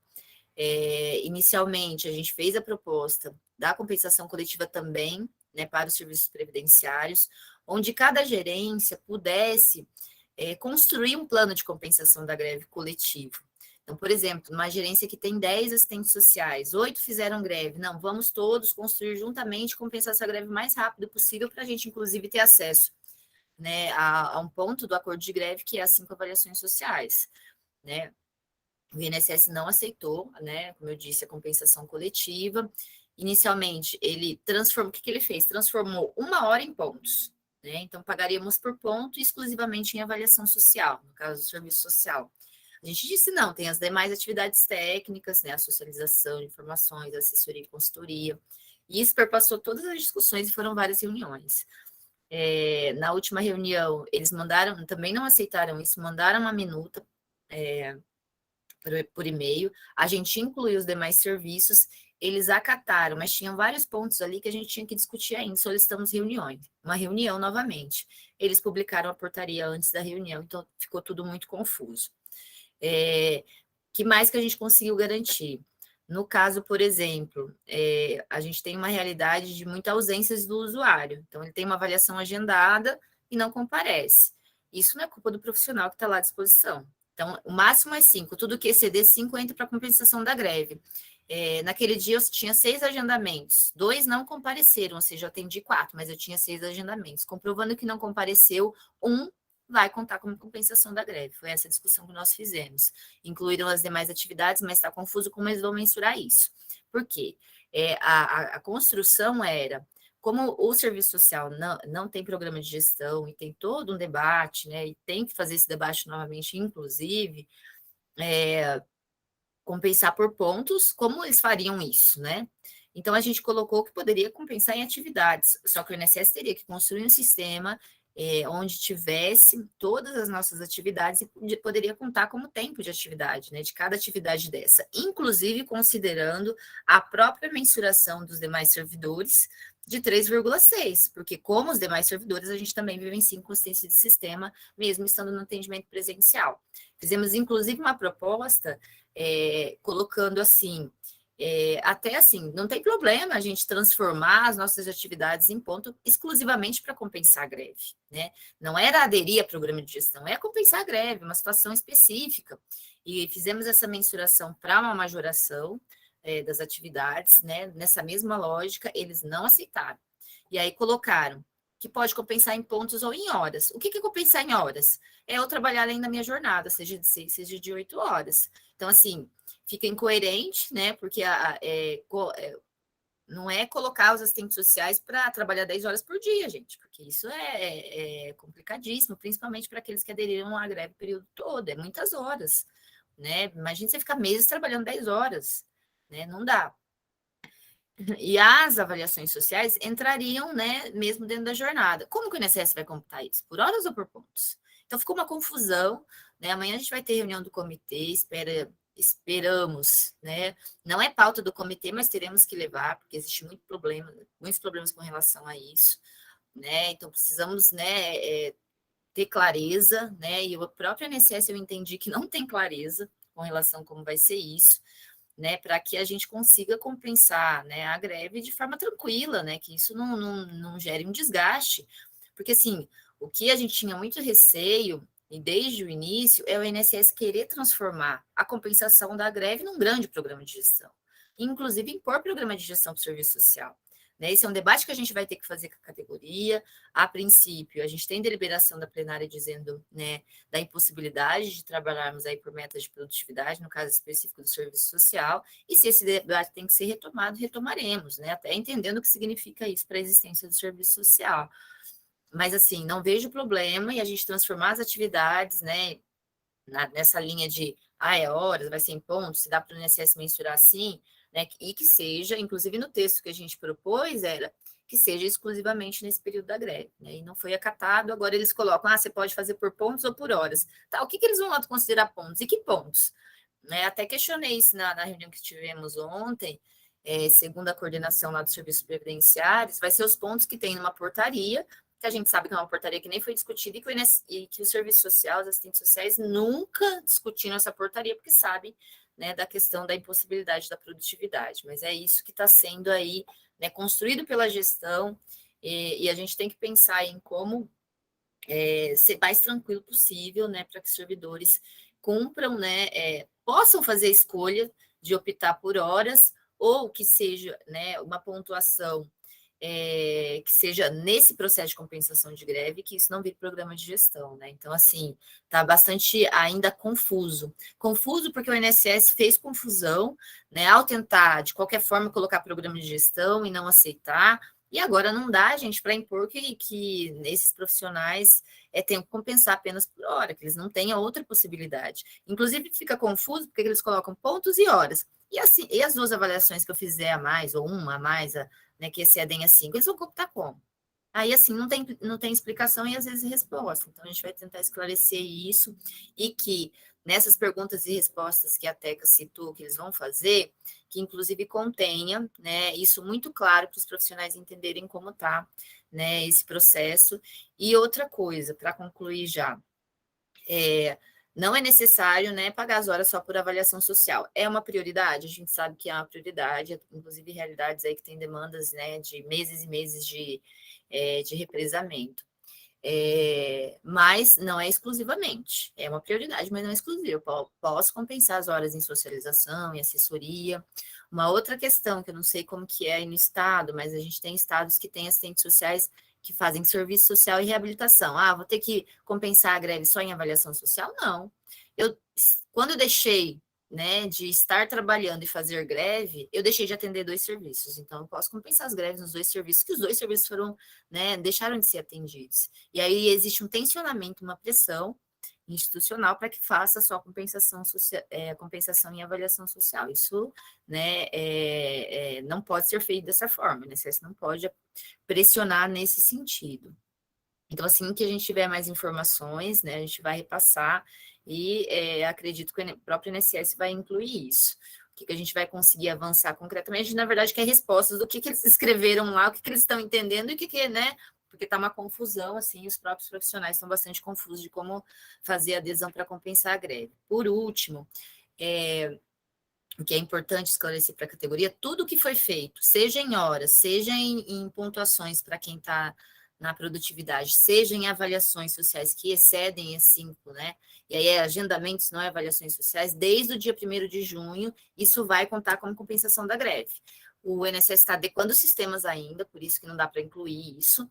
Inicialmente, a gente fez a proposta da compensação coletiva também, né, para os serviços previdenciários, onde cada gerência pudesse construir um plano de compensação da greve coletiva. Então, por exemplo, numa gerência que tem 10 assistentes sociais, 8 fizeram greve, não, vamos todos construir juntamente compensar essa greve o mais rápido possível para a gente, inclusive, ter acesso, né, a um ponto do acordo de greve, que é as 5 avaliações sociais, né? O INSS não aceitou, né, como eu disse, a compensação coletiva. Inicialmente, ele transformou, o que ele fez? Transformou 1 hora em pontos, né? Então, pagaríamos por ponto exclusivamente em avaliação social, no caso do serviço social. A gente disse não, tem as demais atividades técnicas, né, a socialização de informações, a assessoria e consultoria. E isso perpassou todas as discussões e foram várias reuniões. Na última reunião, eles mandaram, também não aceitaram isso, mandaram uma minuta por e-mail, a gente incluiu os demais serviços, eles acataram, mas tinham vários pontos ali que a gente tinha que discutir ainda, solicitamos uma reunião novamente. Eles publicaram a portaria antes da reunião, então ficou tudo muito confuso. Que mais que a gente conseguiu garantir? No caso, por exemplo, a gente tem uma realidade de muitas ausências do usuário. Então, ele tem uma avaliação agendada e não comparece. Isso não é culpa do profissional que está lá à disposição. Então, o máximo é 5. Tudo que exceder 5 entra para compensação da greve. Naquele dia, eu tinha 6 agendamentos. 2 não compareceram, ou seja, eu atendi 4, mas eu tinha 6 agendamentos. Comprovando que não compareceu, 1 vai contar como compensação da greve. Foi essa discussão que nós fizemos. Incluíram as demais atividades, mas está confuso como eles vão mensurar isso. Por quê? A construção era, como o serviço social não tem programa de gestão e tem todo um debate, né, e tem que fazer esse debate novamente, inclusive, compensar por pontos, como eles fariam isso, né? Então, a gente colocou que poderia compensar em atividades, só que o INSS teria que construir um sistema onde tivesse todas as nossas atividades e poderia contar como tempo de atividade, né, de cada atividade dessa, inclusive considerando a própria mensuração dos demais servidores de 3,6, porque como os demais servidores, a gente também vivencia inconsistência de sistema, mesmo estando no atendimento presencial. Fizemos, inclusive, uma proposta colocando assim, até assim, não tem problema a gente transformar as nossas atividades em ponto exclusivamente para compensar a greve, né? Não era aderir a programa de gestão, é compensar a greve, uma situação específica. E fizemos essa mensuração para uma majoração das atividades, né? Nessa mesma lógica, eles não aceitaram. E aí colocaram que pode compensar em pontos ou em horas. O que é compensar em horas? É eu trabalhar além da minha jornada, seja de 6, seja de 8 horas. Então, assim, fica incoerente, né? Porque não é colocar os assistentes sociais para trabalhar 10 horas por dia, gente, porque isso é complicadíssimo, principalmente para aqueles que aderiram à greve o período todo, é muitas horas, né? Imagina você ficar meses trabalhando 10 horas, né? Não dá. E as avaliações sociais entrariam, né, mesmo dentro da jornada. Como que o INSS vai computar isso? Por horas ou por pontos? Então, ficou uma confusão, né? Amanhã a gente vai ter reunião do comitê, esperamos, né? Não é pauta do comitê, mas teremos que levar, porque existe muitos problemas com relação a isso, né? Então, precisamos, né, ter clareza, né? E o próprio INSS eu entendi que não tem clareza com relação a como vai ser isso, né, para que a gente consiga compensar, né, a greve de forma tranquila, né, que isso não gere um desgaste, porque assim, o que a gente tinha muito receio, e desde o início, é o INSS querer transformar a compensação da greve num grande programa de gestão, inclusive impor programa de gestão para o serviço social. né? Esse é um debate que a gente vai ter que fazer com a categoria. A princípio, a gente tem deliberação da plenária dizendo, né, da impossibilidade de trabalharmos aí por metas de produtividade, no caso específico do serviço social, e se esse debate tem que ser retomado, retomaremos, né? Até entendendo o que significa isso para a existência do serviço social. Mas, assim, não vejo problema em a gente transformar as atividades, né, nessa linha de, é horas, vai ser em pontos, se dá para o INSS mensurar assim, né, e que seja, inclusive no texto que a gente propôs, era que seja exclusivamente nesse período da greve, né, e não foi acatado, agora eles colocam, você pode fazer por pontos ou por horas. Tá, o que eles vão considerar pontos? E que pontos? Né, até questionei isso na reunião que tivemos ontem, segundo a coordenação lá dos serviços previdenciários, vai ser os pontos que tem numa portaria, que a gente sabe que é uma portaria que nem foi discutida e que o serviço social, os assistentes sociais nunca discutiram essa portaria, porque sabem, né, da questão da impossibilidade da produtividade. Mas é isso que está sendo aí, né, construído pela gestão, e a gente tem que pensar em como ser mais tranquilo possível, né, para que os servidores cumpram, né, possam fazer a escolha de optar por horas, ou que seja, né, uma pontuação que seja nesse processo de compensação de greve, que isso não vire programa de gestão, né? Então, assim, está bastante ainda confuso. Confuso porque o INSS fez confusão, né, ao tentar, de qualquer forma, colocar programa de gestão e não aceitar, e agora não dá, gente, para impor que esses profissionais tenham que compensar apenas por hora, que eles não tenham outra possibilidade. Inclusive, fica confuso porque eles colocam pontos e horas. E, assim, e as duas avaliações que eu fizer a mais, ou uma a mais, né, que excedem a 5, eles vão computar como? Aí, assim, não tem explicação e, às vezes, resposta. Então, a gente vai tentar esclarecer isso e que nessas perguntas e respostas que a Teca citou, que eles vão fazer, que, inclusive, contenha, né, isso muito claro para os profissionais entenderem como está, né, esse processo. E outra coisa, para concluir já, não é necessário, né, pagar as horas só por avaliação social. É uma prioridade? A gente sabe que é uma prioridade, inclusive realidades aí que tem demandas, né, de meses e meses de represamento. Mas não é exclusivamente. É uma prioridade, mas não é exclusiva. Eu posso compensar as horas em socialização e assessoria. Uma outra questão, que eu não sei como que é aí no estado, mas a gente tem estados que têm assistentes sociais que fazem serviço social e reabilitação. Vou ter que compensar a greve só em avaliação social? Não. Quando eu deixei, né, de estar trabalhando e fazer greve, eu deixei de atender 2 serviços. Então, eu posso compensar as greves nos 2 serviços, que os 2 serviços foram, né, deixaram de ser atendidos. E aí existe um tensionamento, uma pressão institucional para que faça só compensação em avaliação social. Isso, né, não pode ser feito dessa forma, o INSS não pode pressionar nesse sentido. Então, assim que a gente tiver mais informações, né, a gente vai repassar e acredito que o próprio INSS vai incluir isso. O que a gente vai conseguir avançar concretamente, a gente, na verdade, quer respostas do que eles escreveram lá, o que eles estão entendendo e o que, né, porque está uma confusão, assim, os próprios profissionais estão bastante confusos de como fazer adesão para compensar a greve. Por último, o que é importante esclarecer para a categoria, tudo que foi feito, seja em horas, seja em pontuações para quem está na produtividade, seja em avaliações sociais que excedem as 5, né? E aí agendamentos, não é avaliações sociais, desde o dia 1º de junho, isso vai contar como compensação da greve. O INSS está adequando os sistemas ainda, por isso que não dá para incluir isso,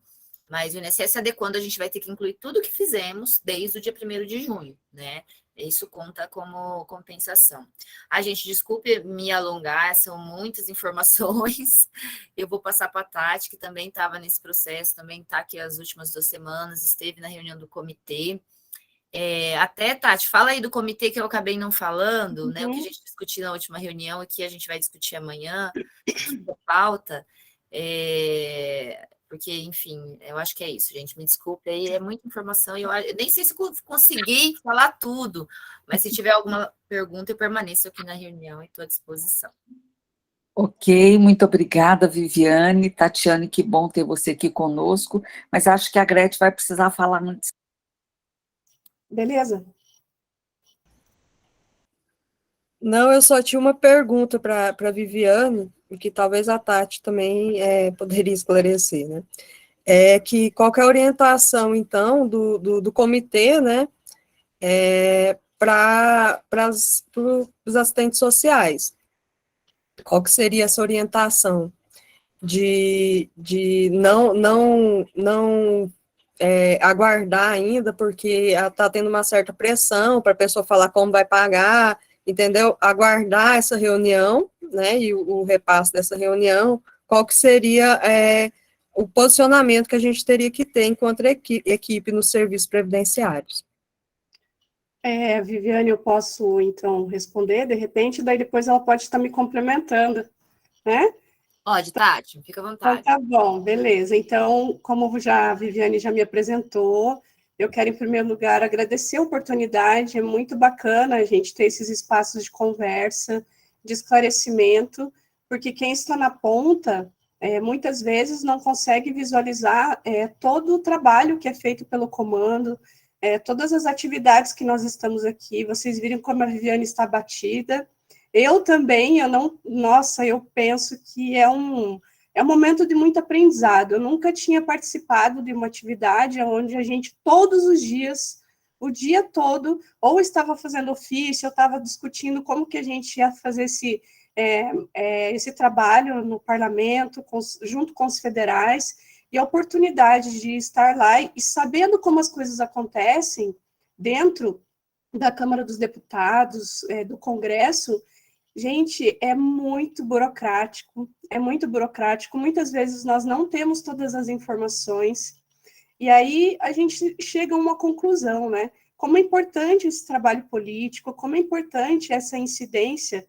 mas o INSS adequando, a gente vai ter que incluir tudo que fizemos desde o dia 1º de junho, né? Isso conta como compensação. Gente, desculpe me alongar, são muitas informações. Eu vou passar para a Tati, que também estava nesse processo, também está aqui as últimas 2 semanas, esteve na reunião do comitê. Até, Tati, fala aí do comitê que eu acabei não falando, né? O que a gente discutiu na última reunião e que a gente vai discutir amanhã, pauta. Porque, enfim, eu acho que é isso, gente. Me desculpe aí, é muita informação. Eu nem sei se consegui falar tudo, mas se tiver alguma pergunta, eu permaneço aqui na reunião e estou à disposição. Ok, muito obrigada, Viviane. Tatiane, que bom ter você aqui conosco, mas acho que a Grete vai precisar falar antes. Beleza. Não, eu só tinha uma pergunta para a Viviane, e que talvez a Tati também poderia esclarecer, né? Qual que é a orientação, então, do comitê, né, para os assistentes sociais? Qual que seria essa orientação? de não aguardar ainda, porque está tendo uma certa pressão para a pessoa falar como vai pagar, entendeu? Aguardar essa reunião, né, e o repasse dessa reunião, qual que seria o posicionamento que a gente teria que ter enquanto equipe nos serviços previdenciários. Viviane, eu posso, então, responder, de repente, daí depois ela pode estar me complementando, né? Pode, Tati, fica à vontade. Então, tá bom, beleza. Então, como a Viviane já me apresentou, eu quero, em primeiro lugar, agradecer a oportunidade, é muito bacana a gente ter esses espaços de conversa, de esclarecimento, porque quem está na ponta, muitas vezes não consegue visualizar todo o trabalho que é feito pelo comando, todas as atividades que nós estamos aqui. Vocês viram como a Viviane está abatida. Eu também, eu penso que é um momento de muito aprendizado. Eu nunca tinha participado de uma atividade onde a gente, todos os dias, o dia todo, ou estava fazendo ofício, ou estava discutindo como que a gente ia fazer esse trabalho no parlamento, junto com os federais, e a oportunidade de estar lá e sabendo como as coisas acontecem dentro da Câmara dos Deputados, do Congresso. Gente, é muito burocrático, muitas vezes nós não temos todas as informações, e aí a gente chega a uma conclusão, né? Como é importante esse trabalho político, como é importante essa incidência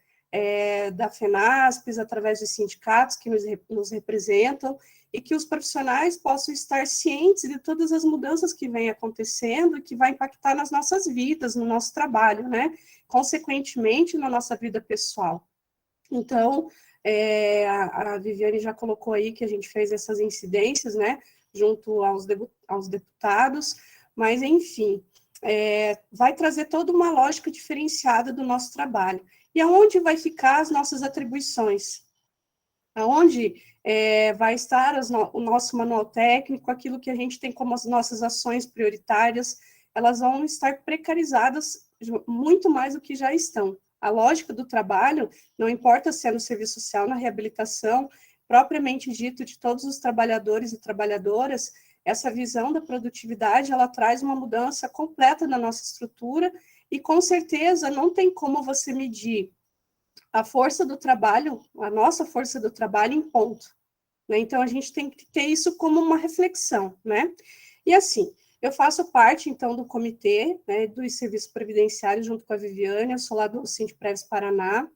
da FENASPES, através dos sindicatos que nos representam, e que os profissionais possam estar cientes de todas as mudanças que vêm acontecendo e que vai impactar nas nossas vidas, no nosso trabalho, né? Consequentemente, na nossa vida pessoal. Então, a Viviane já colocou aí que a gente fez essas incidências, né, junto aos deputados, mas, enfim, vai trazer toda uma lógica diferenciada do nosso trabalho. E aonde vai ficar as nossas atribuições? Aonde vai estar o nosso manual técnico, aquilo que a gente tem como as nossas ações prioritárias, elas vão estar precarizadas muito mais do que já estão. A lógica do trabalho, não importa se é no serviço social, na reabilitação, propriamente dito, de todos os trabalhadores e trabalhadoras, essa visão da produtividade, ela traz uma mudança completa na nossa estrutura, e com certeza não tem como você medir a força do trabalho, a nossa força do trabalho em ponto, né? Então, a gente tem que ter isso como uma reflexão, né? E assim, eu faço parte, então, do comitê, né, dos serviços previdenciários, junto com a Viviane, eu sou lá do Sindpreves Paraná,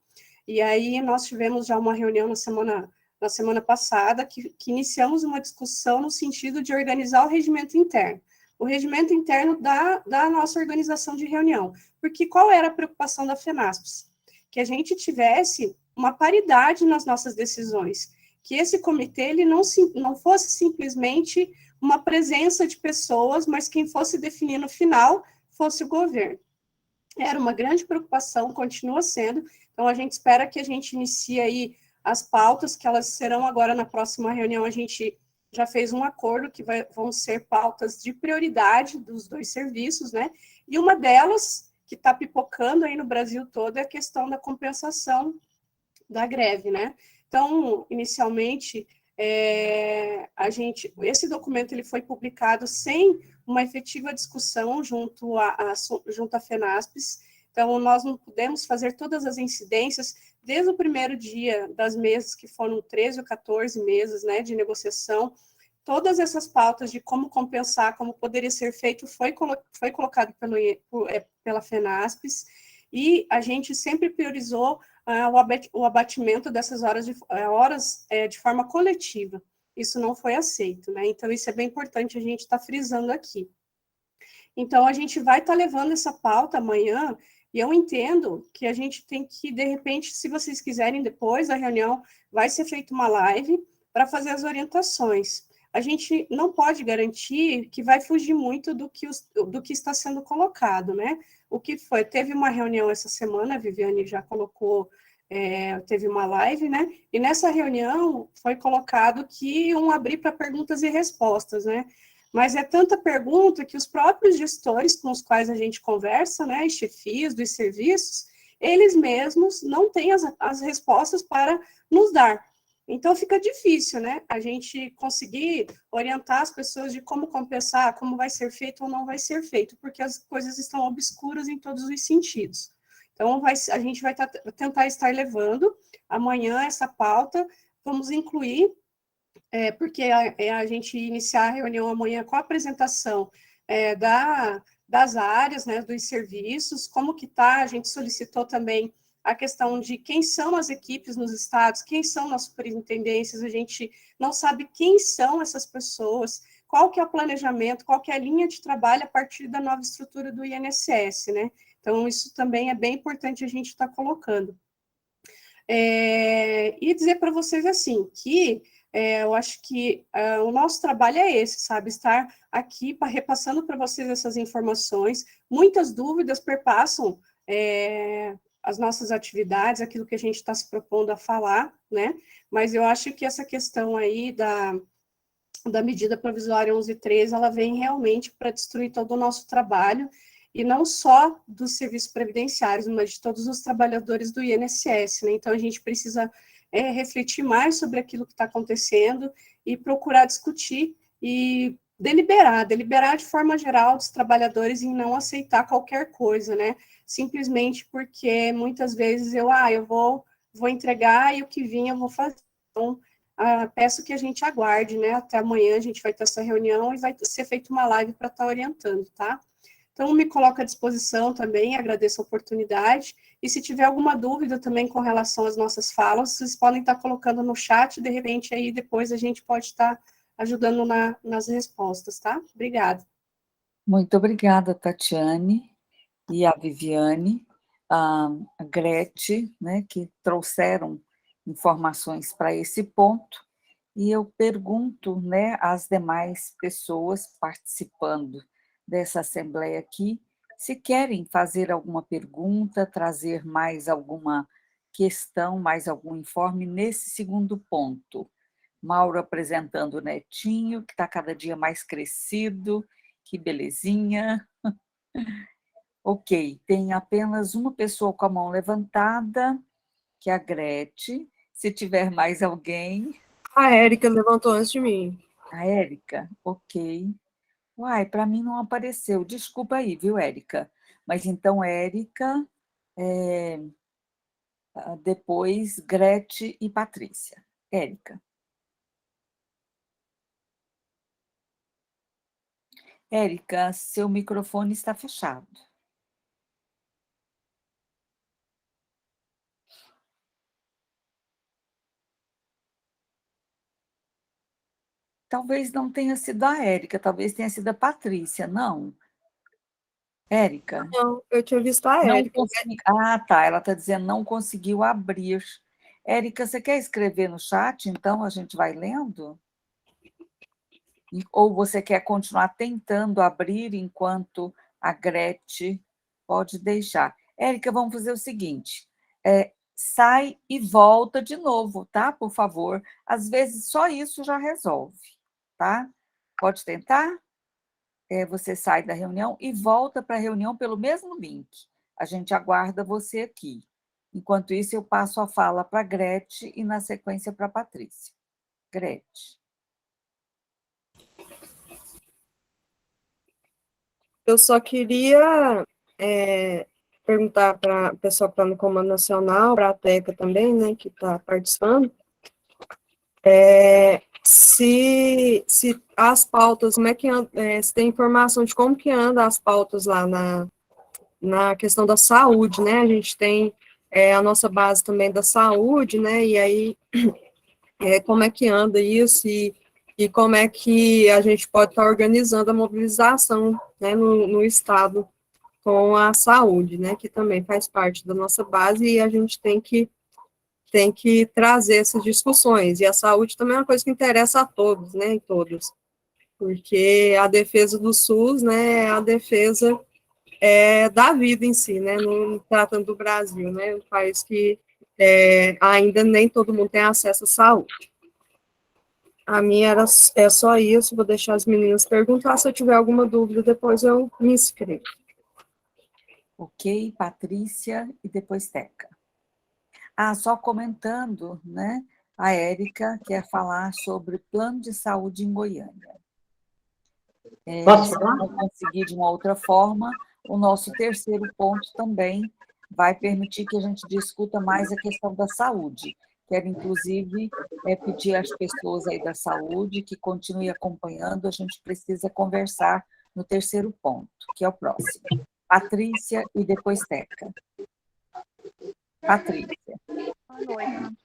e aí nós tivemos já uma reunião na semana passada, que iniciamos uma discussão no sentido de organizar o regimento interno da nossa organização de reunião, porque qual era a preocupação da FENASPES? Que a gente tivesse uma paridade nas nossas decisões, que esse comitê ele não fosse simplesmente uma presença de pessoas, mas quem fosse definir no final fosse o governo. Era uma grande preocupação, continua sendo, então a gente espera que a gente inicie aí as pautas, que elas serão agora na próxima reunião, a gente já fez um acordo que vão ser pautas de prioridade dos dois serviços, né, e uma delas que está pipocando aí no Brasil todo é a questão da compensação da greve, né? Então, inicialmente, esse documento ele foi publicado sem uma efetiva discussão junto à FENASPES, então nós não pudemos fazer todas as incidências desde o primeiro dia das mesas, que foram 13 ou 14 mesas, né, de negociação. Todas essas pautas de como compensar, como poderia ser feito, foi colocado pela FENASPES, e a gente sempre priorizou o abatimento dessas horas de forma coletiva. Isso não foi aceito, né? Então, isso é bem importante a gente estar frisando aqui. Então, a gente vai estar levando essa pauta amanhã, e eu entendo que a gente tem que, de repente, se vocês quiserem, depois da reunião, vai ser feita uma live para fazer as orientações. A gente não pode garantir que vai fugir muito do que está sendo colocado, né? O que foi? Teve uma reunião essa semana, a Viviane já colocou, teve uma live, né? E nessa reunião foi colocado que iam abrir para perguntas e respostas, né? Mas é tanta pergunta que os próprios gestores com os quais a gente conversa, né, as chefias dos serviços, eles mesmos não têm as respostas para nos dar. Então, fica difícil, né, a gente conseguir orientar as pessoas de como compensar, como vai ser feito ou não vai ser feito, porque as coisas estão obscuras em todos os sentidos. Então, a gente vai tentar estar levando amanhã essa pauta, vamos incluir, porque a gente iniciar a reunião amanhã com a apresentação das áreas, né, dos serviços, como que está, a gente solicitou também a questão de quem são as equipes nos estados, quem são nas superintendências, a gente não sabe quem são essas pessoas, qual que é o planejamento, qual que é a linha de trabalho a partir da nova estrutura do INSS, né? Então, isso também é bem importante a gente estar colocando. E dizer para vocês, assim, que eu acho que o nosso trabalho é esse, sabe? Estar aqui repassando para vocês essas informações. Muitas dúvidas perpassam as nossas atividades, aquilo que a gente está se propondo a falar, né? Mas eu acho que essa questão aí da medida provisória 11.3, ela vem realmente para destruir todo o nosso trabalho, e não só dos serviços previdenciários, mas de todos os trabalhadores do INSS, né? Então, a gente precisa refletir mais sobre aquilo que está acontecendo e procurar discutir e deliberar de forma geral dos trabalhadores em não aceitar qualquer coisa, né? Simplesmente porque muitas vezes eu vou entregar e o que vinha eu vou fazer. Então, peço que a gente aguarde, né? Até amanhã a gente vai ter essa reunião e vai ser feita uma live para estar orientando, tá? Então, me coloco à disposição também, agradeço a oportunidade, e se tiver alguma dúvida também com relação às nossas falas, vocês podem estar colocando no chat, de repente aí depois a gente pode estar ajudando nas respostas, tá? Obrigada. Muito obrigada, Tatiane e a Viviane, a Gretchen, né, que trouxeram informações para esse ponto, e eu pergunto, né, às demais pessoas participando dessa assembleia aqui, se querem fazer alguma pergunta, trazer mais alguma questão, mais algum informe nesse segundo ponto. Mauro apresentando o netinho, que está cada dia mais crescido, que belezinha. Ok, tem apenas uma pessoa com a mão levantada, que é a Gretchen. Se tiver mais alguém... A Érica levantou antes de mim. A Érica, ok. Uai, para mim não apareceu. Desculpa aí, viu, Érica? Mas então, Érica, depois Gretchen e Patrícia. Érica. Érica, seu microfone está fechado. Talvez não tenha sido a Érica, talvez tenha sido a Patrícia, não? Érica? Não, eu tinha visto a Não Érica. consegui... Ah, tá, ela está dizendo não conseguiu abrir. Érica, você quer escrever no chat, então a gente vai lendo? Ou você quer continuar tentando abrir enquanto a Gretchen pode deixar? Érica, vamos fazer o seguinte, sai e volta de novo, tá? Por favor. Às vezes só isso já resolve, tá? Pode tentar? Você sai da reunião e volta para a reunião pelo mesmo link. A gente aguarda você aqui. Enquanto isso, eu passo a fala para a Gretchen e, na sequência, para a Patrícia. Gretchen. Eu só queria perguntar para o pessoal que está no Comando Nacional, para a Teca também, né, que está participando, se as pautas, como é que se tem informação de como que anda as pautas lá na questão da saúde, né? A gente tem a nossa base também da saúde, né? E aí, como é que anda isso e como é que a gente pode estar organizando a mobilização, né, no Estado com a saúde, né? Que também faz parte da nossa base e a gente tem que trazer essas discussões. E a saúde também é uma coisa que interessa a todos, né? Todos. Porque a defesa do SUS, né, é a defesa da vida em si, né, no tratando do Brasil, né, um país que ainda nem todo mundo tem acesso à saúde. A minha é só isso, vou deixar as meninas perguntar, se eu tiver alguma dúvida, depois eu me inscrevo. Ok, Patrícia e depois Teca. Só comentando, né, a Érica quer falar sobre plano de saúde em Goiânia. Posso Se falar? não conseguir de uma outra forma, o nosso terceiro ponto também vai permitir que a gente discuta mais a questão da saúde. Quero, inclusive, pedir às pessoas aí da saúde que continuem acompanhando, a gente precisa conversar no terceiro ponto, que é o próximo. Patrícia e depois Teca. Patrícia. Boa noite.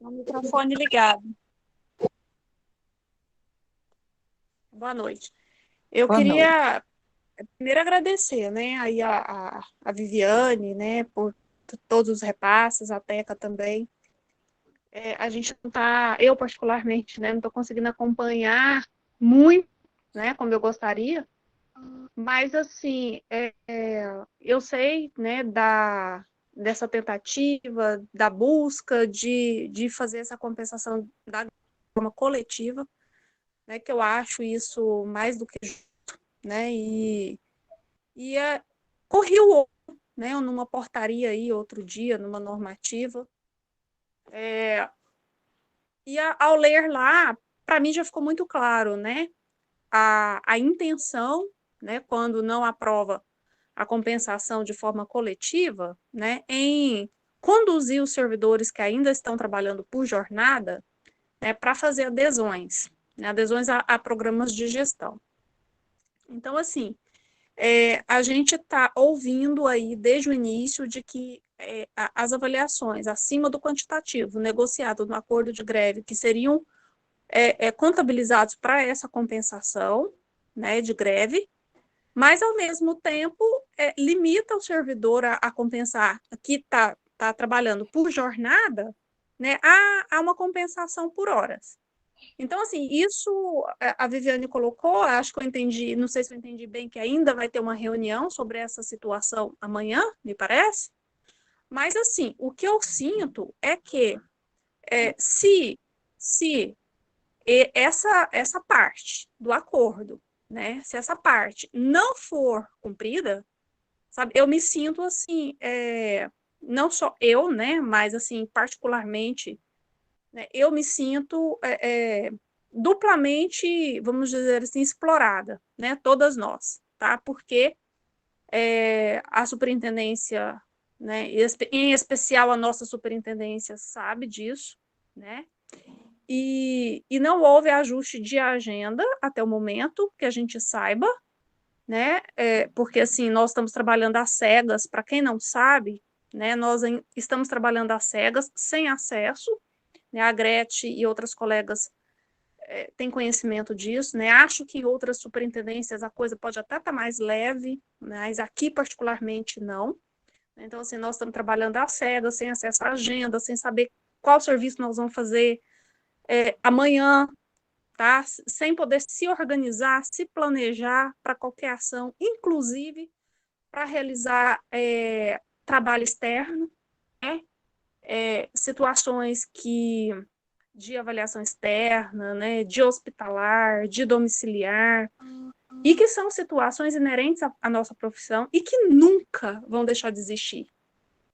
O microfone ligado. Boa noite. Eu Boa noite. queria primeiro agradecer, né, aí a Viviane, né, por todos os repasses, a Teca também. A gente não está, eu particularmente, né, não estou conseguindo acompanhar muito, né, como eu gostaria, mas, assim, eu sei, né, dessa tentativa, da busca de fazer essa compensação da forma coletiva, né, que eu acho isso mais do que justo, né, corri o olho, né, numa portaria aí outro dia, numa normativa, ao ler lá, para mim já ficou muito claro, né, a intenção, né, quando não aprova a compensação de forma coletiva, né, em conduzir os servidores que ainda estão trabalhando por jornada, né, para fazer adesões, né, adesões a programas de gestão. Então, assim, a gente está ouvindo aí desde o início de que as avaliações acima do quantitativo negociado no acordo de greve, que seriam contabilizados para essa compensação, né, de greve, mas, ao mesmo tempo, limita o servidor a compensar, que está trabalhando por jornada, né, a uma compensação por horas. Então, assim, isso a Viviane colocou, acho que eu entendi, não sei se eu entendi bem, que ainda vai ter uma reunião sobre essa situação amanhã, me parece, mas, assim, o que eu sinto é que se essa parte do acordo, né, se essa parte não for cumprida, sabe, eu me sinto assim, não só eu, né, mas assim, particularmente, né, eu me sinto duplamente, vamos dizer assim, explorada, né, todas nós, tá, porque a superintendência, né, em especial a nossa superintendência sabe disso, né, e não houve ajuste de agenda até o momento, que a gente saiba, né? Porque, assim, nós estamos trabalhando às cegas, para quem não sabe, né? Nós estamos trabalhando às cegas, sem acesso, né? A Gretchen e outras colegas têm conhecimento disso, né? Acho que em outras superintendências a coisa pode até estar mais leve, mas aqui, particularmente, não. Então, assim, nós estamos trabalhando às cegas, sem acesso à agenda, sem saber qual serviço nós vamos fazer amanhã, tá? Sem poder se organizar, se planejar para qualquer ação, inclusive para realizar trabalho externo, né? Situações de avaliação externa, né? De hospitalar, de domiciliar, e que são situações inerentes à nossa profissão e que nunca vão deixar de existir.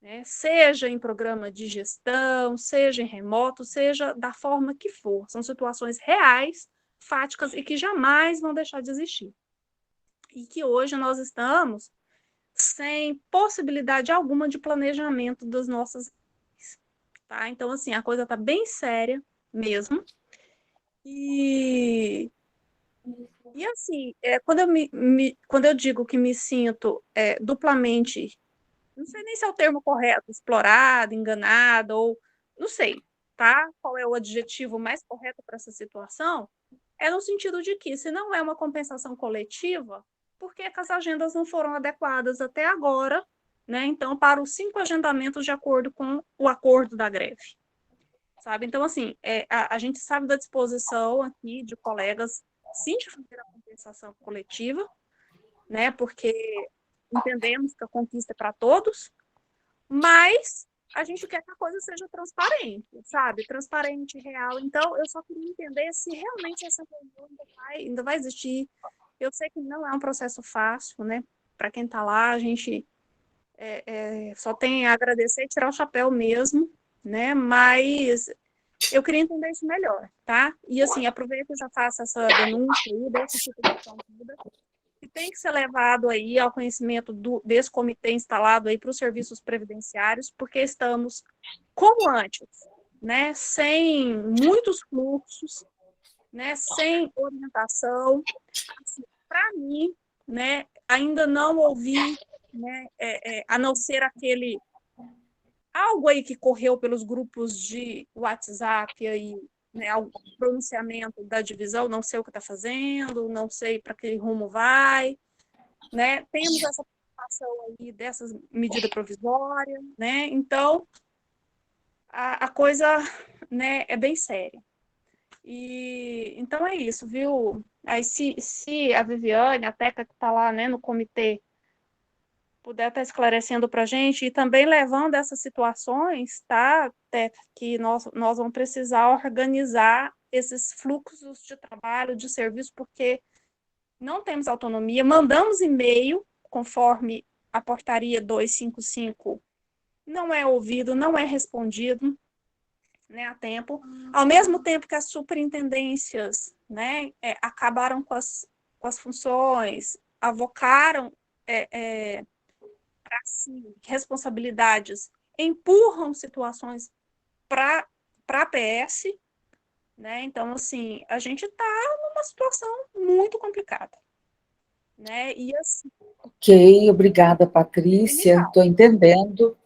Né? Seja em programa de gestão, seja em remoto, seja da forma que for. São situações reais, fáticas e que jamais vão deixar de existir. E que hoje nós estamos sem possibilidade alguma de planejamento das nossas vidas, tá? Então, assim, a coisa está bem séria mesmo. E assim, quando eu digo que me sinto duplamente, não sei nem se é o termo correto, explorada, enganada, ou não sei, tá? Qual é o adjetivo mais correto para essa situação? É no sentido de que, se não é uma compensação coletiva, por que as agendas não foram adequadas até agora, né? Então, para os 5 agendamentos de acordo com o acordo da greve, sabe? Então, assim, a gente sabe da disposição aqui de colegas, sim, de fazer a compensação coletiva, né? Porque entendemos que a conquista é para todos, mas a gente quer que a coisa seja transparente, sabe? Transparente, real. Então, eu só queria entender se realmente essa reunião ainda vai existir. Eu sei que não é um processo fácil, né? para quem está lá, a gente só tem a agradecer e tirar o chapéu mesmo, né? Mas eu queria entender isso melhor, tá? E assim, aproveita e já faça essa denúncia aí, dessa situação toda, que tem que ser levado aí ao conhecimento desse comitê instalado aí para os serviços previdenciários, porque estamos, como antes, né? Sem muitos fluxos, né? Sem orientação. Assim, para mim, né? Ainda não ouvi, né? A não ser algo aí que correu pelos grupos de WhatsApp aí, né, o pronunciamento da divisão, não sei o que está fazendo, não sei para que rumo vai, né? Temos essa preocupação aí dessas medidas provisórias, né? Então a coisa, né, é bem séria. E então é isso, viu? Aí se a Viviane, a Teca que está lá, né, no comitê, puder estar esclarecendo para a gente e também levando essas situações, tá, Teca, que nós vamos precisar organizar esses fluxos de trabalho, de serviço, porque não temos autonomia, mandamos e-mail, conforme a portaria 255 não é ouvido, não é respondido, né, a tempo, ao mesmo tempo que as superintendências, né, acabaram com as funções, avocaram para si responsabilidades, empurram situações para a PS, né? Então, assim, a gente está numa situação muito complicada, né? E assim, Ok, obrigada, Patrícia. Estou entendendo.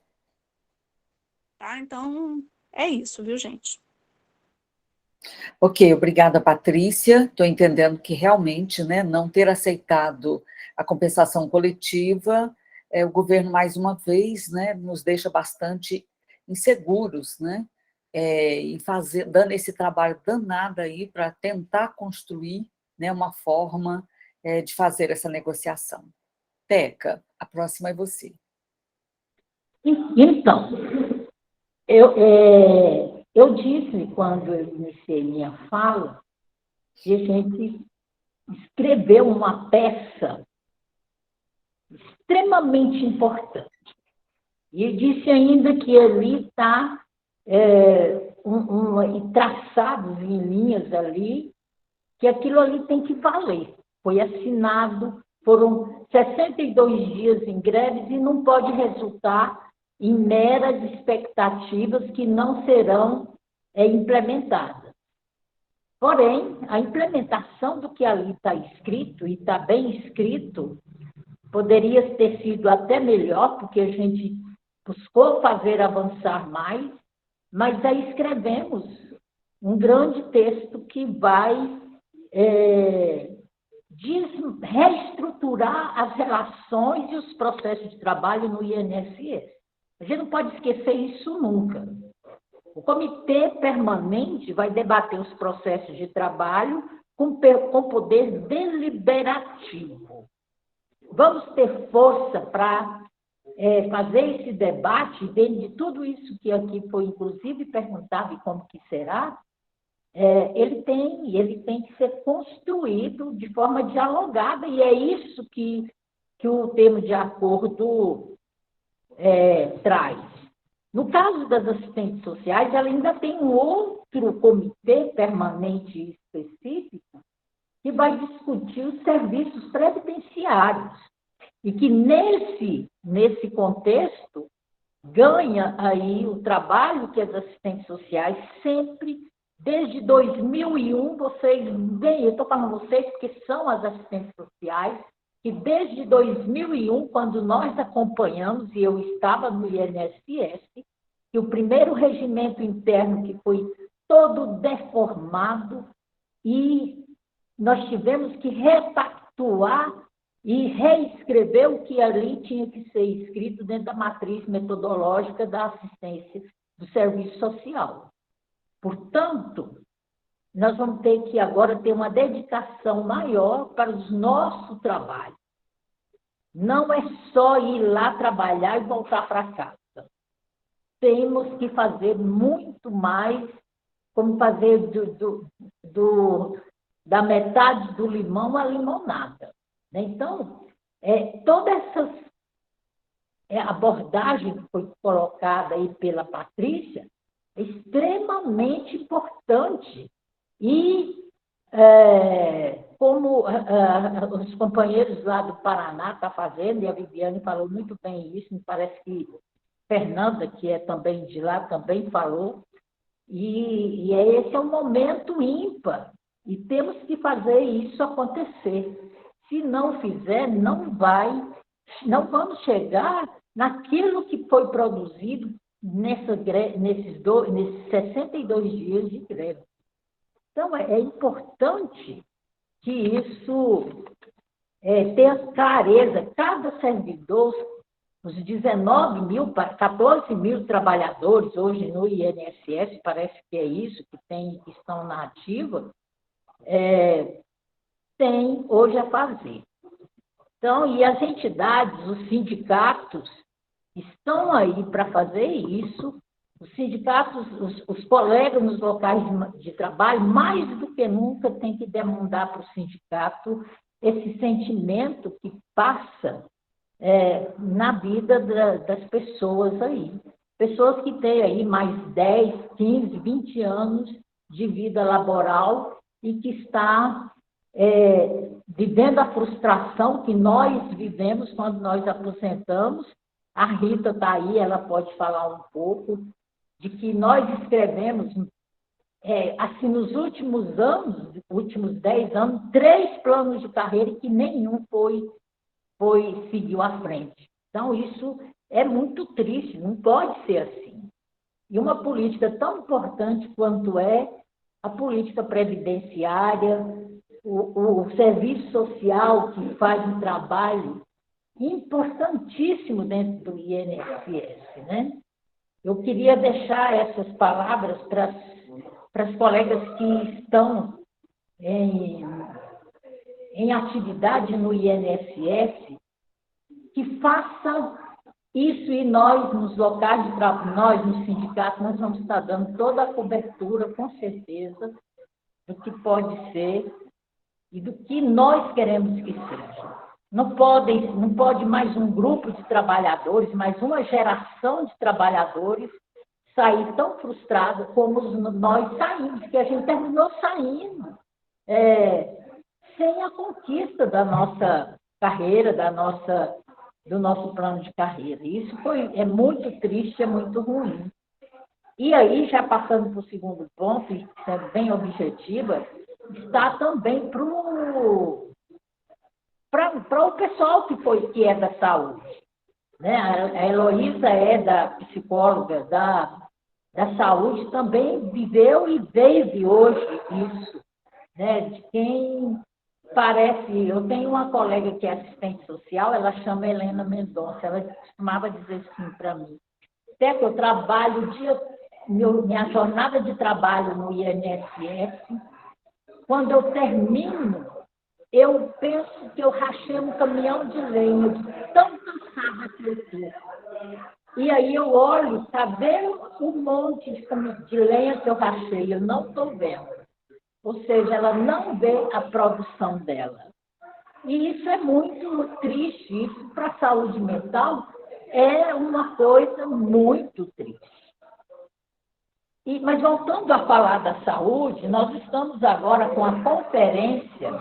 tá? Então, é isso, viu, gente? Ok, obrigada, Patrícia. Estou entendendo que realmente, né, não ter aceitado a compensação coletiva, o governo, mais uma vez, né, nos deixa bastante inseguros, né, e dando esse trabalho danado aí para tentar construir, né, uma forma de fazer essa negociação. Teca, a próxima é você. Então, eu disse, quando eu iniciei minha fala, que a gente escreveu uma peça extremamente importante. E disse ainda que ali está traçados em linhas ali, que aquilo ali tem que valer. Foi assinado, foram 62 dias em greves e não pode resultar em meras expectativas que não serão implementadas. Porém, a implementação do que ali está escrito, e está bem escrito, poderia ter sido até melhor, porque a gente buscou fazer avançar mais, mas aí escrevemos um grande texto que vai reestruturar as relações e os processos de trabalho no INSS. A gente não pode esquecer isso nunca. O comitê permanente vai debater os processos de trabalho com poder deliberativo. Vamos ter força para fazer esse debate, dentro de tudo isso que aqui foi, inclusive, perguntado e como que será, ele tem que ser construído de forma dialogada, e é isso que o termo de acordo traz. No caso das assistentes sociais, ela ainda tem um outro comitê permanente específico que vai discutir os serviços previdenciários, e que nesse contexto ganha aí o trabalho que as assistentes sociais sempre, desde 2001, eu estou falando vocês porque são as assistentes sociais, que desde 2001, quando nós acompanhamos, e eu estava no INSS, que o primeiro regimento interno que foi todo deformado, e nós tivemos que repactuar e reescrever o que ali tinha que ser escrito dentro da matriz metodológica da assistência do serviço social. Portanto, nós vamos ter que agora ter uma dedicação maior para o nosso trabalho. Não é só ir lá trabalhar e voltar para casa. Temos que fazer muito mais, como fazer da metade do limão a limonada. Então, toda essa abordagem que foi colocada aí pela Patrícia é extremamente importante. E, como os companheiros lá do Paraná estão fazendo, e a Viviane falou muito bem isso, me parece que Fernanda, que é também de lá, também falou, e esse é um momento ímpar, e temos que fazer isso acontecer. Se não fizer, não vamos chegar naquilo que foi produzido nesses 62 dias de greve. Então, é importante que isso tenha clareza. Cada servidor, os 14 mil trabalhadores hoje no INSS, parece que é isso que estão na ativa, tem hoje a fazer. Então, e as entidades, os sindicatos, estão aí para fazer isso. Os sindicatos, os colegas nos locais de trabalho, mais do que nunca, tem que demandar para o sindicato esse sentimento que passa na vida das pessoas aí. Pessoas que têm aí mais 10, 15, 20 anos de vida laboral e que está vivendo a frustração que nós vivemos quando nós aposentamos. A Rita está aí, ela pode falar um pouco de que nós escrevemos, assim, nos últimos anos, últimos 10 anos, 3 planos de carreira e que nenhum seguiu à frente. Então, isso é muito triste, não pode ser assim. E uma política tão importante quanto a política previdenciária, o serviço social que faz um trabalho importantíssimo dentro do INSS, né? Eu queria deixar essas palavras para as colegas que estão em atividade no INSS, que façam isso, e nós, nos locais de trabalho, nós, no sindicato, nós vamos estar dando toda a cobertura, com certeza, do que pode ser e do que nós queremos que seja. Não pode mais um grupo de trabalhadores, mais uma geração de trabalhadores sair tão frustrado como nós saímos, que a gente terminou saindo sem a conquista da nossa carreira, do nosso plano de carreira. Isso é muito triste, é muito ruim. E aí, já passando para o segundo ponto, e sendo bem objetiva, está também para o pessoal que é da saúde. Né? A Heloísa é da psicóloga da saúde, também viveu e vive hoje isso. Né? De quem parece... Eu tenho uma colega que é assistente social, ela chama Helena Mendonça, ela costumava dizer assim para mim: até que eu trabalho, minha jornada de trabalho no INSS, quando eu termino, eu penso que eu rachei um caminhão de lenha, de tão cansada que eu estou. E aí eu olho, está vendo um monte de lenha que eu rachei? Eu não estou vendo. Ou seja, ela não vê a produção dela. E isso é muito triste. Isso, para a saúde mental, é uma coisa muito triste. Mas voltando a falar da saúde, nós estamos agora com a conferência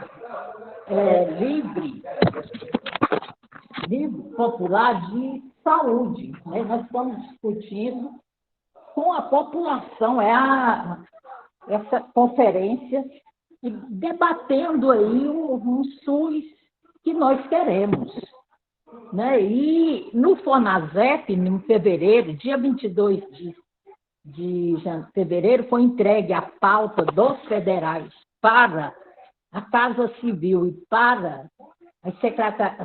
livre popular de saúde. Né? Nós estamos discutindo com a população essa conferência e debatendo aí um SUS que nós queremos. Né? E no FONASEP, em fevereiro, dia 22 de fevereiro, foi entregue a pauta dos federais para a Casa Civil e para a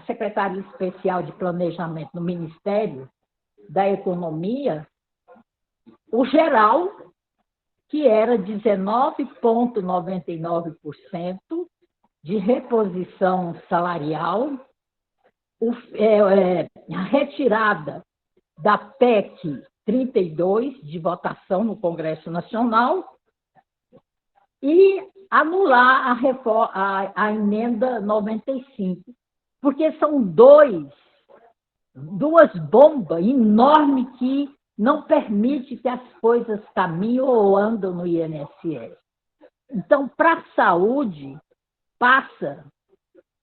Secretaria Especial de Planejamento no Ministério da Economia, o geral, que era 19,99% de reposição salarial, a retirada da PEC 32, de votação no Congresso Nacional, e anular a emenda 95, porque são duas bombas enormes que não permitem que as coisas caminhem ou andam no INSS. Então, para a saúde,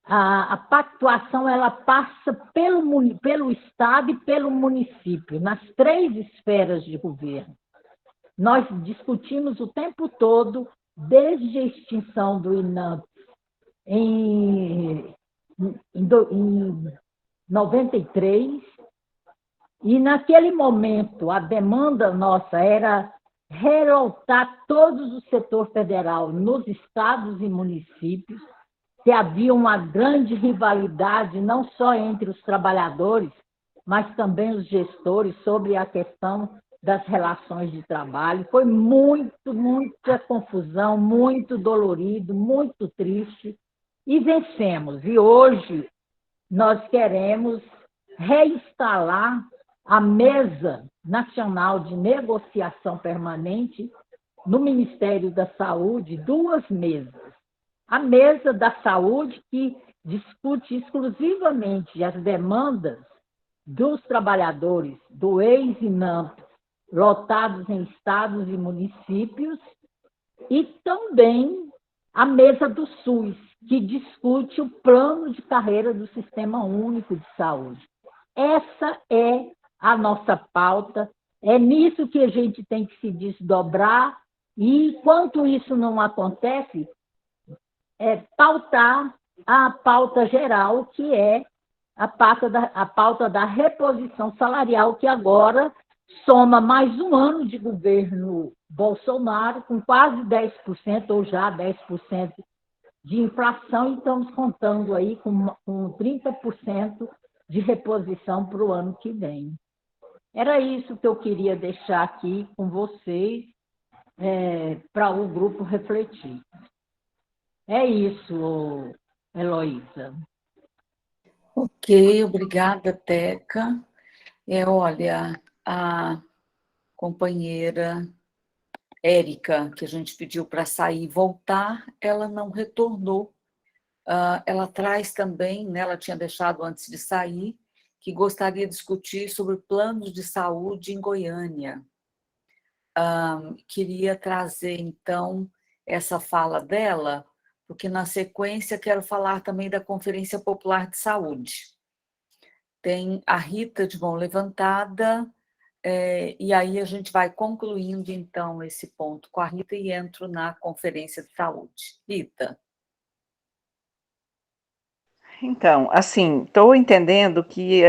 a pactuação ela passa pelo Estado e pelo município, nas 3 esferas de governo. Nós discutimos o tempo todo, desde a extinção do INAMP em 93, e naquele momento a demanda nossa era relotar todo o setor federal nos estados e municípios, que havia uma grande rivalidade, não só entre os trabalhadores, mas também os gestores, sobre a questão das relações de trabalho. Foi muita confusão, muito dolorido, muito triste, e vencemos. E hoje nós queremos reinstalar a Mesa Nacional de Negociação Permanente no Ministério da Saúde, 2 mesas. A Mesa da Saúde, que discute exclusivamente as demandas dos trabalhadores do ex-INAMP, lotados em estados e municípios, e também a Mesa do SUS, que discute o plano de carreira do Sistema Único de Saúde. Essa é a nossa pauta, é nisso que a gente tem que se desdobrar, e enquanto isso não acontece, pautar a pauta geral, que é a pauta da reposição salarial, que agora soma mais um ano de governo Bolsonaro, com quase 10%, ou já 10% de inflação, e estamos contando aí com 30% de reposição para o ano que vem. Era isso que eu queria deixar aqui com vocês, para o grupo refletir. É isso, Heloísa. Ok, obrigada, Teca. Olha, a companheira Érica, que a gente pediu para sair e voltar, ela não retornou. Ela traz também, né, ela tinha deixado antes de sair, que gostaria de discutir sobre planos de saúde em Goiânia. Queria trazer, então, essa fala dela, porque, na sequência, quero falar também da Conferência Popular de Saúde. Tem a Rita de mão levantada, e aí a gente vai concluindo, então, esse ponto com a Rita e entro na Conferência de Saúde. Rita. Então, assim, estou entendendo que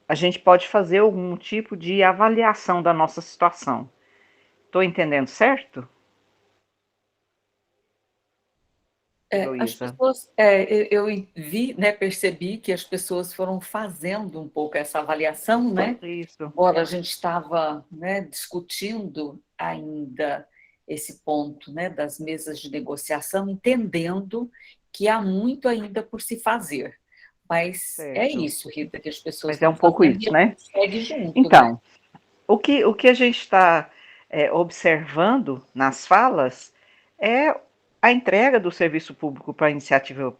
a gente pode fazer algum tipo de avaliação da nossa situação. Estou entendendo certo? As pessoas, eu vi, né, percebi que as pessoas foram fazendo um pouco essa avaliação, né? Isso. Agora a gente estava, né, discutindo ainda esse ponto, né, das mesas de negociação, entendendo que há muito ainda por se fazer. Mas certo. É isso, Rita, que as pessoas... Mas é um pouco isso, né? Segue junto, então, né? o que a gente está observando nas falas é a entrega do serviço público para a iniciativa,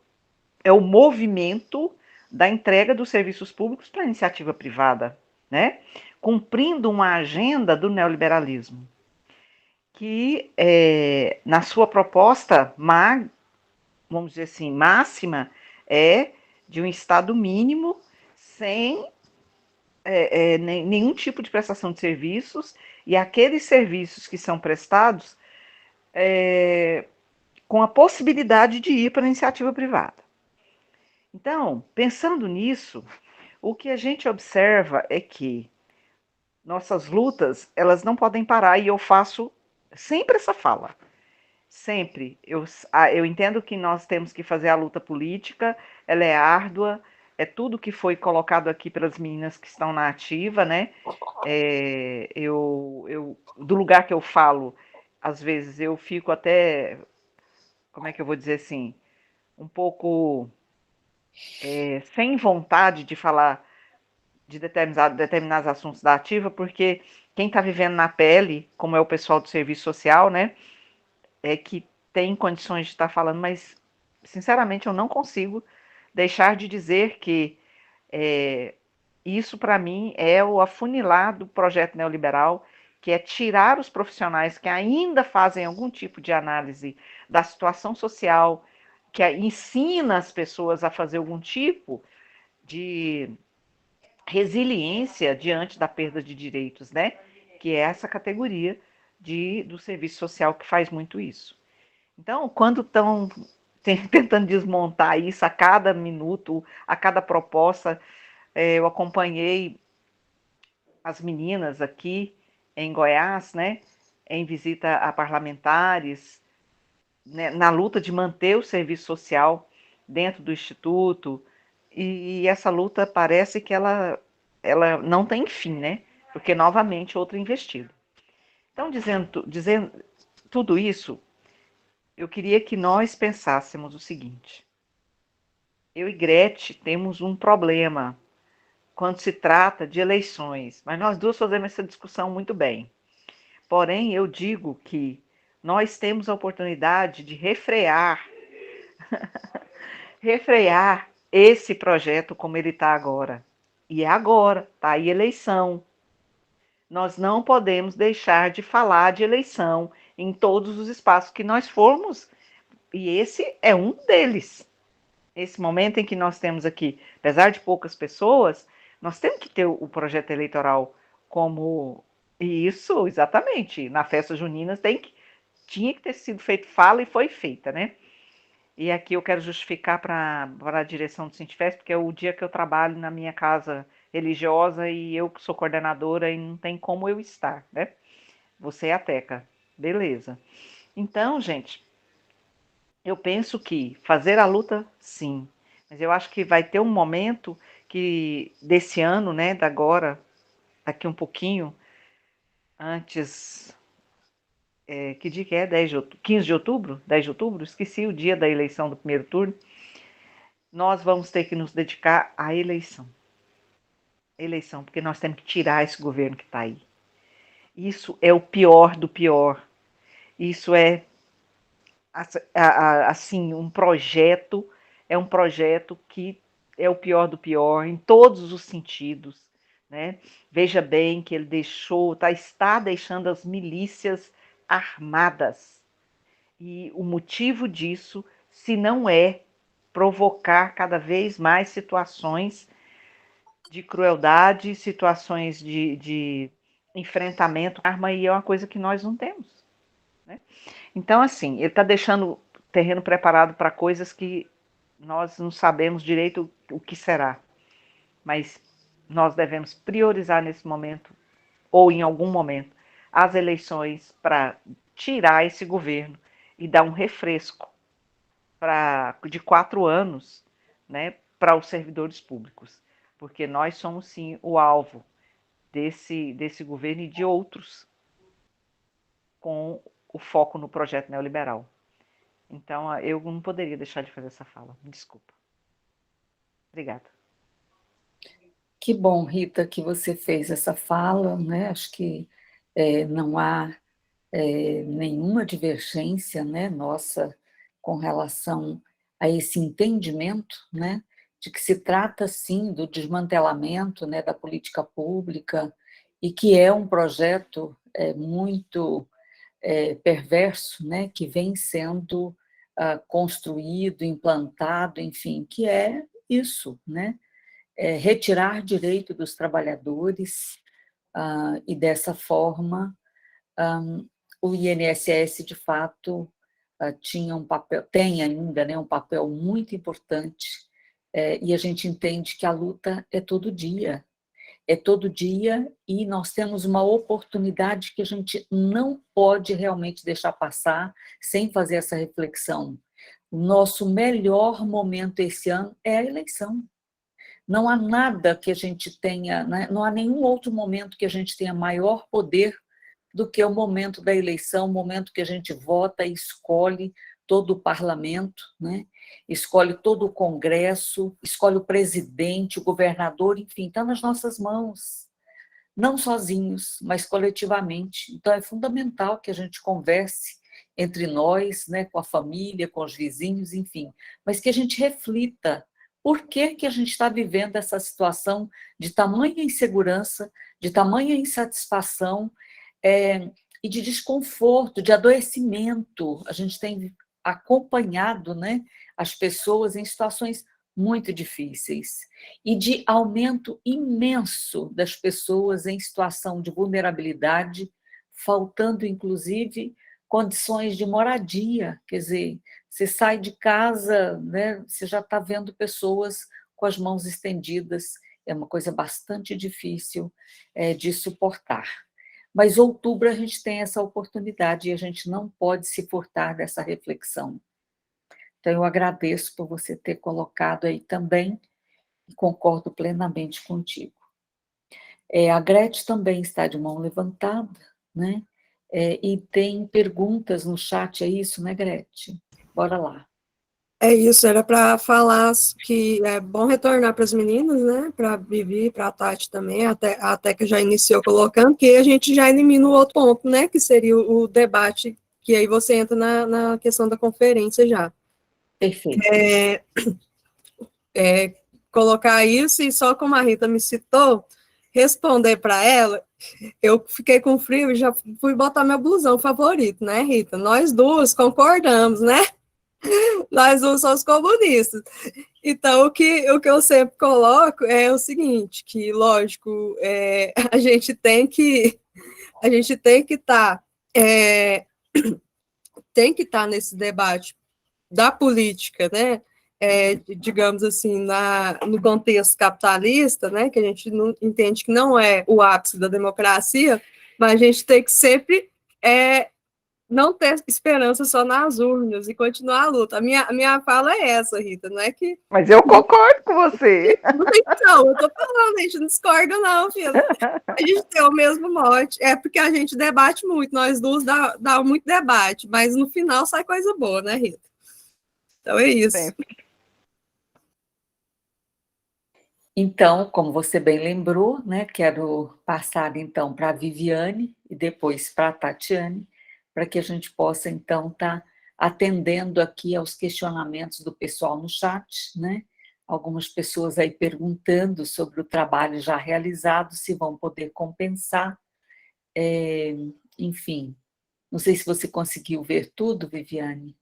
é o movimento da entrega dos serviços públicos para a iniciativa privada, né? Cumprindo uma agenda do neoliberalismo, que na sua proposta, vamos dizer assim, máxima, é de um Estado mínimo, sem nenhum tipo de prestação de serviços, e aqueles serviços que são prestados com a possibilidade de ir para a iniciativa privada. Então, pensando nisso, o que a gente observa é que nossas lutas, elas não podem parar, e eu faço sempre essa fala. Sempre. Eu entendo que nós temos que fazer a luta política, ela é árdua, é tudo que foi colocado aqui pelas meninas que estão na ativa, né? Do lugar que eu falo, às vezes eu fico até, como é que eu vou dizer assim, um pouco sem vontade de falar de determinados assuntos da ativa, porque quem está vivendo na pele, como é o pessoal do serviço social, né, que tem condições de estar falando, mas, sinceramente, eu não consigo deixar de dizer que isso, para mim, é o afunilar do projeto neoliberal, que é tirar os profissionais que ainda fazem algum tipo de análise da situação social, que ensina as pessoas a fazer algum tipo de resiliência diante da perda de direitos, né? Que é essa categoria do serviço social que faz muito isso. Então, quando estão tentando desmontar isso a cada minuto, a cada proposta, eu acompanhei as meninas aqui em Goiás, né, em visita a parlamentares, né, na luta de manter o serviço social dentro do Instituto, e essa luta parece que ela não tem fim, né, porque novamente outro investido. Então, dizendo tudo isso, eu queria que nós pensássemos o seguinte: eu e Gretchen temos um problema quando se trata de eleições, mas nós duas fazemos essa discussão muito bem. Porém, eu digo que nós temos a oportunidade de refrear esse projeto como ele está agora. E é agora, está aí eleição. Nós não podemos deixar de falar de eleição em todos os espaços que nós formos, e esse é um deles. Esse momento em que nós temos aqui, apesar de poucas pessoas, nós temos que ter o projeto eleitoral como isso, exatamente. Na festa junina tinha que ter sido feito fala e foi feita, né? E aqui eu quero justificar para a direção do Sintifest, porque é o dia que eu trabalho na minha casa religiosa e eu que sou coordenadora e não tem como eu estar, né? Você é a Teca, beleza. Então, gente, eu penso que fazer a luta, sim, mas eu acho que vai ter um momento que desse ano, né, daqui um pouquinho, antes, que dia que é? 15 de outubro? 10 de outubro? Esqueci o dia da eleição do primeiro turno. Nós vamos ter que nos dedicar à eleição. Eleição, porque nós temos que tirar esse governo que está aí. Isso é o pior do pior. Isso é, assim, um projeto que é o pior do pior, em todos os sentidos, né? Veja bem que ele está deixando as milícias armadas. E o motivo disso, se não é provocar cada vez mais situações de crueldade, situações de enfrentamento com arma, e é uma coisa que nós não temos, né? Então, assim, ele está deixando o terreno preparado para coisas que nós não sabemos direito o que será, mas nós devemos priorizar nesse momento, ou em algum momento, as eleições para tirar esse governo e dar um refresco de 4 anos, né, para os servidores públicos, porque nós somos, sim, o alvo desse governo e de outros com o foco no projeto neoliberal. Então, eu não poderia deixar de fazer essa fala. Desculpa. Obrigada. Que bom, Rita, que você fez essa fala, né? Acho que não há nenhuma divergência, né, nossa com relação a esse entendimento, né, de que se trata, sim, do desmantelamento, né, da política pública, e que é um projeto muito perverso, né, que vem sendo construído, implantado, enfim, que é isso, né, retirar direito dos trabalhadores e, dessa forma, o INSS, de fato, tinha um papel, tem ainda, né, um papel muito importante, e a gente entende que a luta é todo dia, e nós temos uma oportunidade que a gente não pode realmente deixar passar sem fazer essa reflexão. O nosso melhor momento esse ano é a eleição. Não há nada que a gente tenha, né, não há nenhum outro momento que a gente tenha maior poder do que o momento da eleição, o momento que a gente vota e escolhe todo o parlamento, né? Escolhe todo o Congresso, escolhe o presidente, o governador, enfim, está nas nossas mãos. Não sozinhos, mas coletivamente. Então, é fundamental que a gente converse entre nós, né, com a família, com os vizinhos, enfim, mas que a gente reflita por que que a gente está vivendo essa situação de tamanha insegurança, de tamanha insatisfação, e de desconforto, de adoecimento. A gente tem acompanhado, né, as pessoas em situações muito difíceis e de aumento imenso das pessoas em situação de vulnerabilidade, faltando, inclusive, condições de moradia. Quer dizer, você sai de casa, né, você já está vendo pessoas com as mãos estendidas, é uma coisa bastante difícil de suportar. Mas outubro a gente tem essa oportunidade e a gente não pode se furtar dessa reflexão. Então, eu agradeço por você ter colocado aí também, e concordo plenamente contigo. A Gretchen também está de mão levantada, né? E tem perguntas no chat, é isso, né, Gretchen? Bora lá. É isso, era para falar que é bom retornar para as meninas, né? Para a Vivi, para a Tati também, até que já iniciou colocando, que a gente já elimina o outro ponto, né? Que seria o debate, que aí você entra na questão da conferência já. Perfeito. Colocar isso, e só como a Rita me citou, responder para ela, eu fiquei com frio e já fui botar meu blusão favorito, né, Rita? Nós duas concordamos, né? Nós duas somos comunistas. Então, o que eu sempre coloco é o seguinte, que, lógico, a gente tem que estar nesse debate da política, né? Digamos assim, no contexto capitalista, né? Que a gente não entende que não é o ápice da democracia, mas a gente tem que sempre não ter esperança só nas urnas e continuar a luta. A minha fala é essa, Rita, não é que... Mas eu concordo com você. Então, eu tô falando, a gente não discorda não, filha. A gente tem o mesmo mote, porque a gente debate muito, nós duas dá muito debate, mas no final sai coisa boa, né, Rita? Então é isso. Sempre. Então, como você bem lembrou, né, quero passar então para a Viviane e depois para a Tatiane, para que a gente possa então estar atendendo aqui aos questionamentos do pessoal no chat, né? Algumas pessoas aí perguntando sobre o trabalho já realizado, se vão poder compensar. Enfim, não sei se você conseguiu ver tudo, Viviane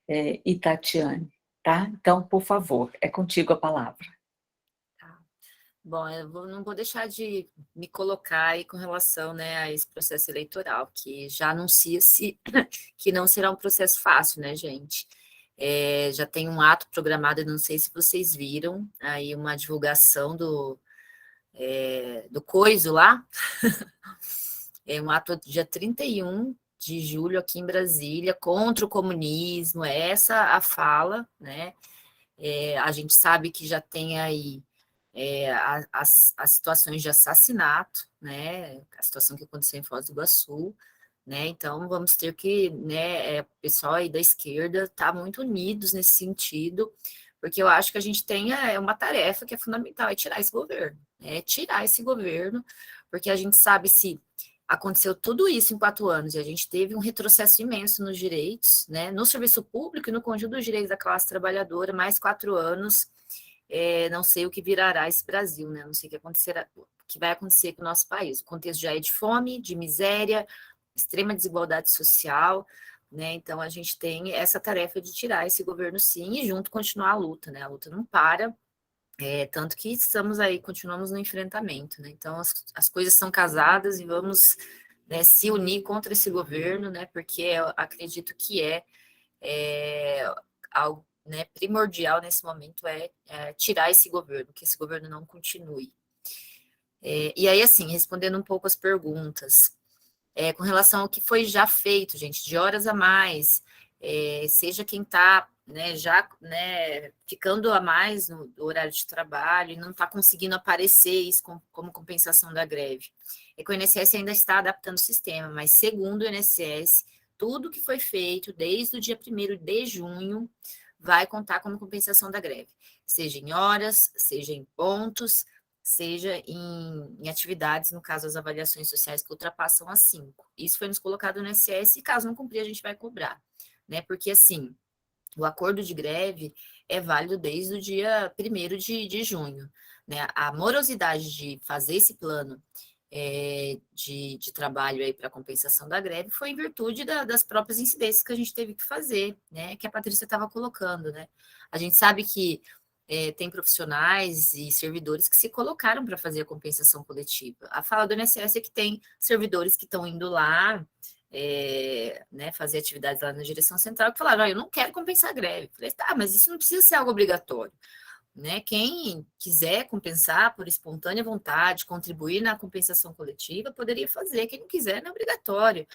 e Tatiane, tá? Então, por favor, é contigo a palavra. Bom, não vou deixar de me colocar aí com relação, né, a esse processo eleitoral, que já anuncia-se que não será um processo fácil, né, gente? Já tem um ato programado, eu não sei se vocês viram, aí uma divulgação do Coiso lá, é um ato dia 31 de julho aqui em Brasília, contra o comunismo, essa a fala, né? A gente sabe que já tem aí as situações de assassinato, né, a situação que aconteceu em Foz do Iguaçu, né, então vamos ter que, né, o pessoal aí da esquerda tá muito unidos nesse sentido, porque eu acho que a gente tem uma tarefa que é fundamental, é tirar esse governo, porque a gente sabe se aconteceu tudo isso em 4 anos e a gente teve um retrocesso imenso nos direitos, né, no serviço público e no conjunto dos direitos da classe trabalhadora, mais 4 anos, não sei o que virará esse Brasil, né? Não sei o que vai acontecer com o nosso país. O contexto já é de fome, de miséria, extrema desigualdade social, né? Então, a gente tem essa tarefa de tirar esse governo, sim, e junto continuar a luta, né? A luta não para, tanto que estamos aí, continuamos no enfrentamento, né? Então, as coisas são casadas e vamos, né, se unir contra esse governo, né? Porque eu acredito que algo, né, primordial nesse momento tirar esse governo, que esse governo não continue. E aí, assim, respondendo um pouco as perguntas, com relação ao que foi já feito, gente, de horas a mais, seja quem está, né, já, né, ficando a mais no horário de trabalho e não está conseguindo aparecer isso como compensação da greve. É que o INSS ainda está adaptando o sistema, mas segundo o INSS, tudo que foi feito desde o dia 1º de junho vai contar como compensação da greve, seja em horas, seja em pontos, seja em atividades, no caso, as avaliações sociais que ultrapassam as 5. Isso foi nos colocado no INSS e caso não cumprir, a gente vai cobrar, né? Porque, assim, O acordo de greve é válido desde o dia 1º de junho, né? A morosidade de fazer esse plano de trabalho aí para compensação da greve foi em virtude das próprias incidências que a gente teve que fazer, né? Que a Patrícia estava colocando, né? A gente sabe que tem profissionais e servidores que se colocaram para fazer a compensação coletiva. A fala do INSS é que tem servidores que estão indo lá, né, fazer atividades lá na direção central, que falaram, eu não quero compensar a greve. Falei, tá, mas isso não precisa ser algo obrigatório, né? Quem quiser compensar por espontânea vontade, contribuir na compensação coletiva, poderia fazer, quem não quiser não é obrigatório.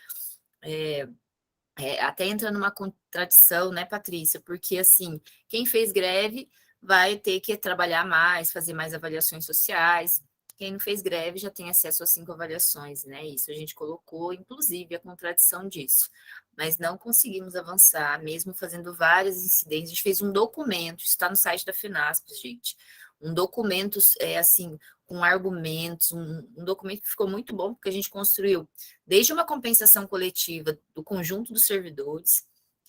Até entra numa contradição, né, Patrícia? Porque, assim, quem fez greve vai ter que trabalhar mais, fazer mais avaliações sociais. Quem não fez greve já tem acesso a 5 avaliações, né? Isso a gente colocou, inclusive, a contradição disso. Mas não conseguimos avançar, mesmo fazendo várias incidências. A gente fez um documento, isso está no site da FENASP, gente. Um documento, assim, com argumentos, um documento que ficou muito bom, porque a gente construiu desde uma compensação coletiva do conjunto dos servidores,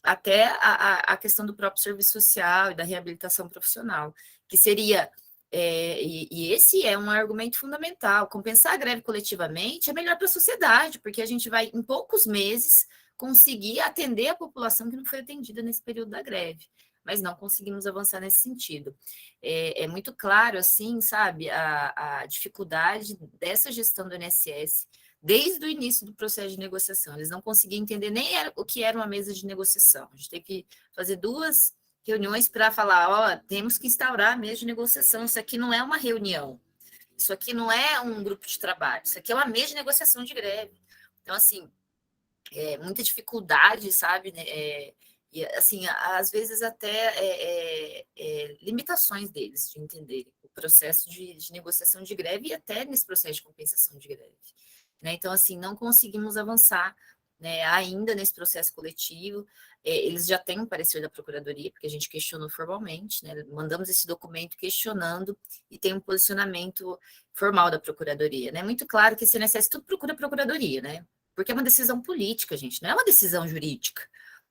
até a questão do próprio serviço social e da reabilitação profissional, que seria, e esse é um argumento fundamental, compensar a greve coletivamente é melhor para a sociedade, porque a gente vai, em poucos meses, conseguir atender a população que não foi atendida nesse período da greve, mas não conseguimos avançar nesse sentido. É muito claro, assim, sabe, a dificuldade dessa gestão do INSS, desde o início do processo de negociação. Eles não conseguiam entender nem o que era uma mesa de negociação. A gente tem que fazer 2 reuniões para falar, temos que instaurar a mesa de negociação. Isso aqui não é uma reunião. Isso aqui não é um grupo de trabalho. Isso aqui é uma mesa de negociação de greve. Então, assim, muita dificuldade, sabe? Né? E, assim, às vezes até limitações deles de entender o processo de negociação de greve e até nesse processo de compensação de greve. Né? Então, assim, não conseguimos avançar, né, ainda nesse processo coletivo. Eles já têm um parecer da Procuradoria, porque a gente questionou formalmente, né? Mandamos esse documento questionando e tem um posicionamento formal da Procuradoria. Né? Muito claro que esse INSS tudo procura a Procuradoria, né? Porque é uma decisão política, gente, não é uma decisão jurídica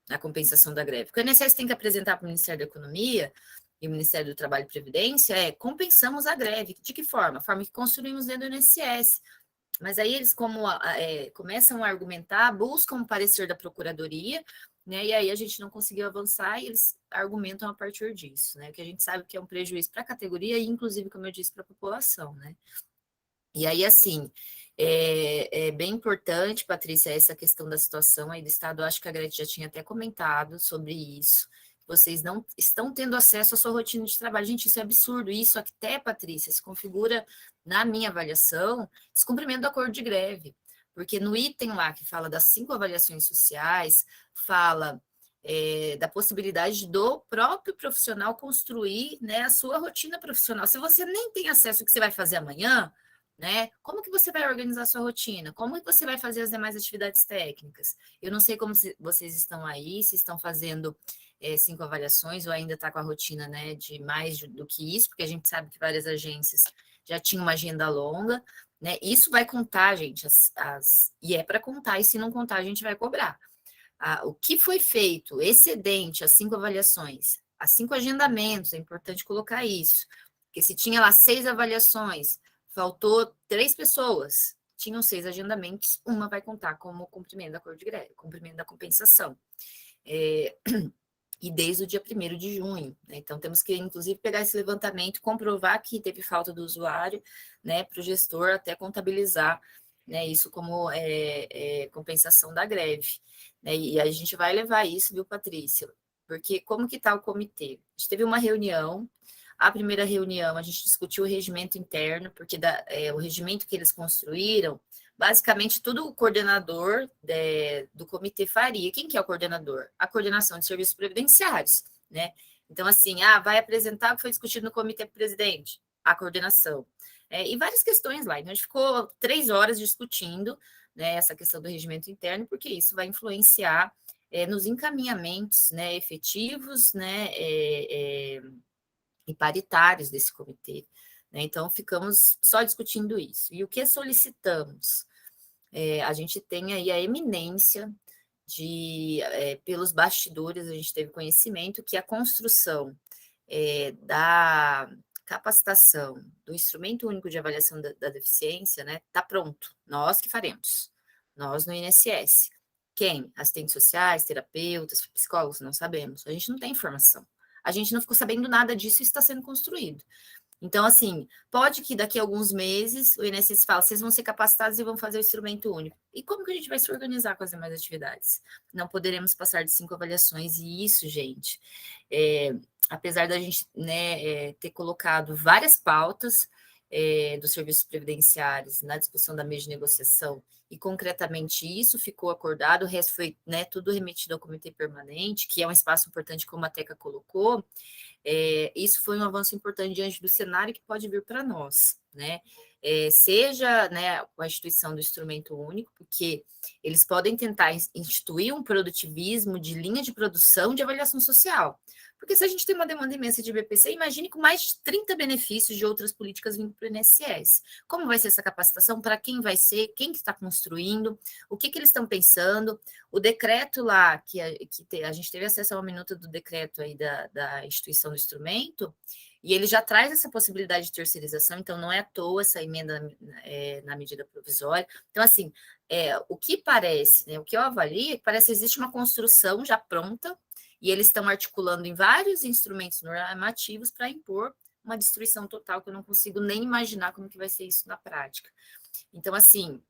a compensação da greve. Porque o INSS tem que apresentar para o Ministério da Economia e o Ministério do Trabalho e Previdência compensamos a greve. De que forma? A forma que construímos dentro do INSS. Mas aí eles começam a argumentar, buscam o parecer da Procuradoria, né? E aí a gente não conseguiu avançar e eles argumentam a partir disso, né? Que a gente sabe que é um prejuízo para a categoria e, inclusive, como eu disse, para a população, né? E aí, assim, é bem importante, Patrícia, essa questão da situação aí do Estado. Eu acho que a Gretchen já tinha até comentado sobre isso. Vocês não estão tendo acesso à sua rotina de trabalho. Gente, isso é absurdo. Isso até, Patrícia, se configura, na minha avaliação, descumprimento do acordo de greve. Porque no item lá que fala das 5 avaliações sociais, fala da possibilidade do próprio profissional construir, né, a sua rotina profissional. Se você nem tem acesso ao que você vai fazer amanhã, né, como que você vai organizar a sua rotina? Como que você vai fazer as demais atividades técnicas? Eu não sei como vocês estão aí, se estão fazendo 5 avaliações ou ainda está com a rotina, né, de mais do que isso, porque a gente sabe que várias agências já tinham uma agenda longa, né? Isso vai contar, gente, e é para contar, e se não contar, a gente vai cobrar. O que foi feito, excedente, as 5 avaliações, as 5 agendamentos, é importante colocar isso, porque se tinha lá 6 avaliações, faltou 3 pessoas, tinham 6 agendamentos, uma vai contar como cumprimento do acordo de greve, cumprimento da compensação. E desde o dia 1º de junho, né? Então temos que, inclusive, pegar esse levantamento, comprovar que teve falta do usuário, né, para o gestor até contabilizar, né, isso como compensação da greve. Né? E a gente vai levar isso, viu, Patrícia? Porque como que está o comitê? A gente teve uma reunião, a primeira reunião a gente discutiu o regimento interno, porque o regimento que eles construíram, basicamente tudo o coordenador do comitê faria. Quem que é o coordenador? A coordenação de serviços previdenciários, né? Então, assim, vai apresentar o que foi discutido no comitê presidente, a coordenação. E várias questões lá. Então, a gente ficou 3 horas discutindo, né, essa questão do regimento interno, porque isso vai influenciar nos encaminhamentos, né, efetivos, né, e paritários desse comitê. Né? Então, ficamos só discutindo isso. E o que solicitamos? A gente tem aí a eminência pelos bastidores, a gente teve conhecimento que a construção da capacitação do Instrumento Único de Avaliação da Deficiência, né, está pronto. Nós que faremos. Nós no INSS. Quem? Assistentes sociais, terapeutas, psicólogos, não sabemos. A gente não tem informação. A gente não ficou sabendo nada disso e está sendo construído. Então, assim, pode que daqui a alguns meses o INSS fala, vocês vão ser capacitados e vão fazer o instrumento único. E como que a gente vai se organizar com as demais atividades? Não poderemos passar de 5 avaliações. E isso, gente, apesar da gente, né, ter colocado várias pautas dos serviços previdenciários na discussão da mesa de negociação, e concretamente isso ficou acordado, o resto foi, né, tudo remetido ao comitê permanente, que é um espaço importante, como a Teca colocou. Isso foi um avanço importante diante do cenário que pode vir para nós, né? Seja, né, a instituição do instrumento único, porque eles podem tentar instituir um produtivismo de linha de produção de avaliação social. Porque se a gente tem uma demanda imensa de BPC, imagine com mais de 30 benefícios de outras políticas vindo para o INSS. Como vai ser essa capacitação? Para quem vai ser? Quem que está construindo? O que eles estão pensando? O decreto lá, que a gente teve acesso a uma minuta do decreto aí da instituição do instrumento, e ele já traz essa possibilidade de terceirização, então não é à toa essa emenda na medida provisória. Então, assim, o que parece, né, o que eu avalio, parece que existe uma construção já pronta, e eles estão articulando em vários instrumentos normativos para impor uma destruição total, que eu não consigo nem imaginar como que vai ser isso na prática. Então, assim,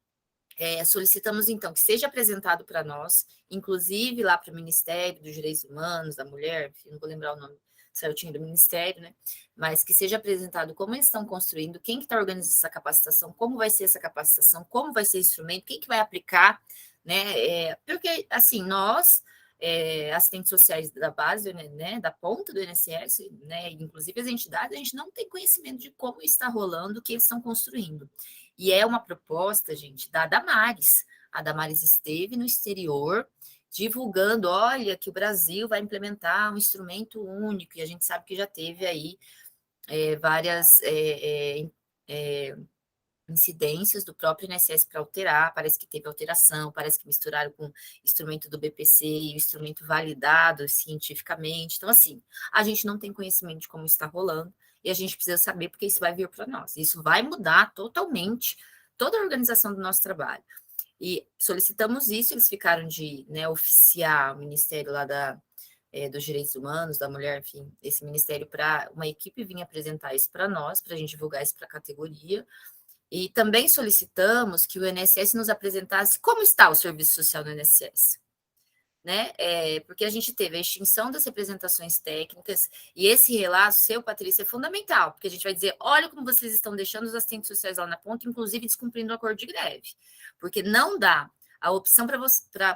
solicitamos, então, que seja apresentado para nós, inclusive lá para o Ministério dos Direitos Humanos, da Mulher, enfim, não vou lembrar o nome certinho do Ministério, né? Mas que seja apresentado como eles estão construindo, quem que está organizando essa capacitação, como vai ser essa capacitação, como vai ser o instrumento, quem que vai aplicar, né? Porque, assim, nós... assistentes sociais da base, né, da ponta do INSS, né, inclusive as entidades, a gente não tem conhecimento de como está rolando, o que eles estão construindo. E é uma proposta, gente, da Damares. A Damares esteve no exterior divulgando, olha, que o Brasil vai implementar um instrumento único, e a gente sabe que já teve aí várias incidências do próprio INSS para alterar, parece que teve alteração, parece que misturaram com o instrumento do BPC e o instrumento validado cientificamente. Então, assim, a gente não tem conhecimento de como está rolando e a gente precisa saber porque isso vai vir para nós. Isso vai mudar totalmente toda a organização do nosso trabalho. E solicitamos isso, eles ficaram de, né, oficiar o Ministério lá dos Direitos Humanos, da Mulher, enfim, esse ministério para uma equipe vir apresentar isso para nós, para a gente divulgar isso para a categoria. E também solicitamos que o INSS nos apresentasse como está o serviço social no INSS, né? Porque a gente teve a extinção das representações técnicas, e esse relato seu, Patrícia, é fundamental, porque a gente vai dizer, olha como vocês estão deixando os assistentes sociais lá na ponta, inclusive descumprindo o acordo de greve, porque não dá a opção para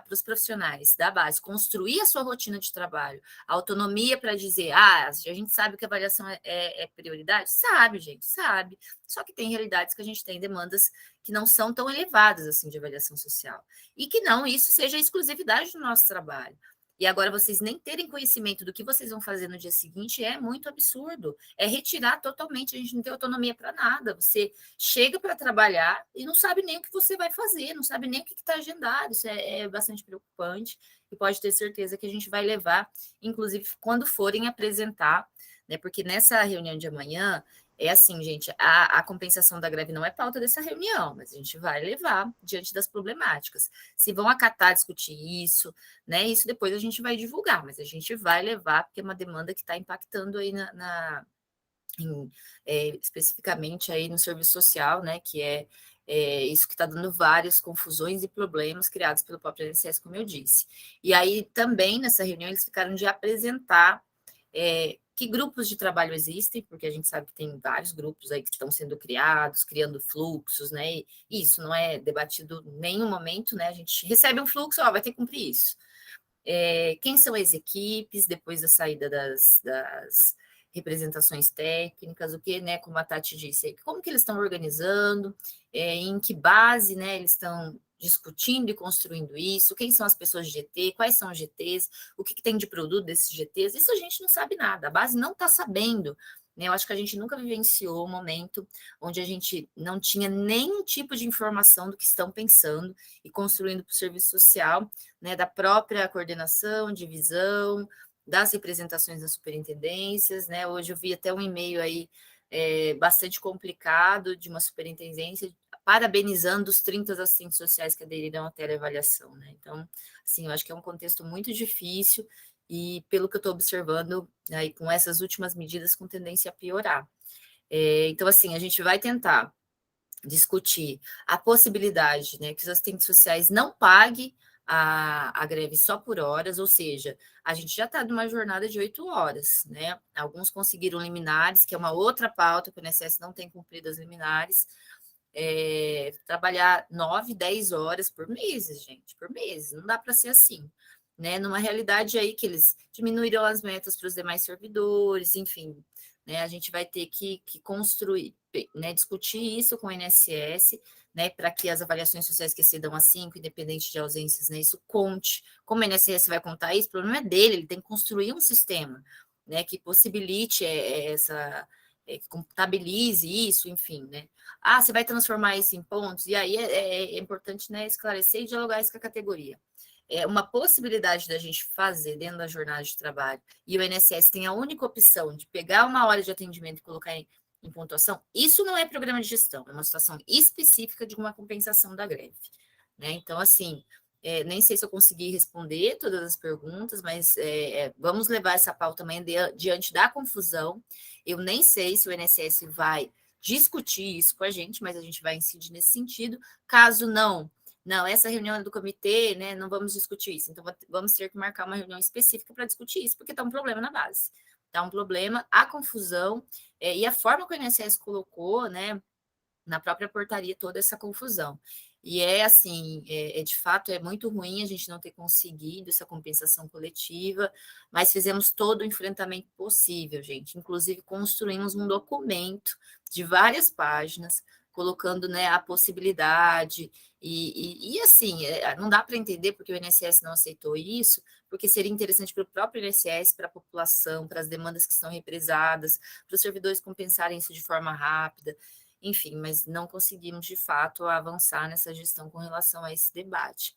os profissionais da base construir a sua rotina de trabalho, a autonomia para dizer, a gente sabe que a avaliação é prioridade? Sabe, gente, sabe. Só que tem realidades que a gente tem demandas que não são tão elevadas assim de avaliação social. E que não isso seja a exclusividade do nosso trabalho. E agora vocês nem terem conhecimento do que vocês vão fazer no dia seguinte é muito absurdo. É retirar totalmente, a gente não tem autonomia para nada. Você chega para trabalhar e não sabe nem o que você vai fazer, não sabe nem o que está agendado. Isso é bastante preocupante e pode ter certeza que a gente vai levar, inclusive quando forem apresentar, né? Porque nessa reunião de amanhã, é assim, gente, a compensação da greve não é pauta dessa reunião, mas a gente vai levar diante das problemáticas. Se vão acatar, discutir isso, né? Isso depois a gente vai divulgar, mas a gente vai levar, porque é uma demanda que está impactando aí especificamente aí no serviço social, né? Que é isso que está dando várias confusões e problemas criados pelo próprio INSS, como eu disse. E aí também nessa reunião eles ficaram de apresentar que grupos de trabalho existem, porque a gente sabe que tem vários grupos aí que estão sendo criados, criando fluxos, né? E isso não é debatido em nenhum momento, né? A gente recebe um fluxo, vai ter que cumprir isso. Quem são as equipes depois da saída das representações técnicas, o que, né, como a Tati disse, como que eles estão organizando, em que base, né, eles estão discutindo e construindo isso, quem são as pessoas de GT, quais são os GTs, o que tem de produto desses GTs, isso a gente não sabe nada, a base não está sabendo, né? Eu acho que a gente nunca vivenciou um momento onde a gente não tinha nenhum tipo de informação do que estão pensando e construindo para o serviço social, né? Da própria coordenação, divisão, das representações das superintendências, né? Hoje eu vi até um e-mail aí bastante complicado de uma superintendência parabenizando os 30 assistentes sociais que aderiram à teleavaliação, né? Então, assim, eu acho que é um contexto muito difícil e, pelo que eu estou observando, aí, com essas últimas medidas, com tendência a piorar. Então, assim, a gente vai tentar discutir a possibilidade, né, que os assistentes sociais não paguem a greve só por horas, ou seja, a gente já está numa jornada de 8 horas, né? Alguns conseguiram liminares, que é uma outra pauta, que o INSS não tem cumprido as liminares, trabalhar 9, 10 horas por mês, gente, por mês, não dá para ser assim, né? Numa realidade aí que eles diminuíram as metas para os demais servidores, enfim, né? A gente vai ter que construir, né? Discutir isso com o INSS, né? Para que as avaliações sociais que excedam a 5, independente de ausências, né? Isso conte. Como o INSS vai contar isso, o problema é dele, ele tem que construir um sistema, né? Que possibilite que contabilize isso, enfim, né? Ah, você vai transformar isso em pontos? E aí é importante, né, esclarecer e dialogar isso com a categoria. É uma possibilidade da gente fazer dentro da jornada de trabalho e o INSS tem a única opção de pegar uma hora de atendimento e colocar em pontuação, isso não é programa de gestão, é uma situação específica de uma compensação da greve, né? Então, assim, nem sei se eu consegui responder todas as perguntas, mas vamos levar essa pauta também diante da confusão. Eu nem sei se o INSS vai discutir isso com a gente, mas a gente vai incidir nesse sentido. Caso não, essa reunião é do comitê, né, não vamos discutir isso. Então, vamos ter que marcar uma reunião específica para discutir isso, porque está um problema na base. Está um problema, a confusão, e a forma que o INSS colocou, né, na própria portaria, toda essa confusão. E assim, de fato, é muito ruim a gente não ter conseguido essa compensação coletiva, mas fizemos todo o enfrentamento possível, gente. Inclusive, construímos um documento de várias páginas, colocando, né, a possibilidade, e assim, não dá para entender porque o INSS não aceitou isso, porque seria interessante para o próprio INSS, para a população, para as demandas que estão represadas, para os servidores compensarem isso de forma rápida, enfim, mas não conseguimos, de fato, avançar nessa gestão com relação a esse debate.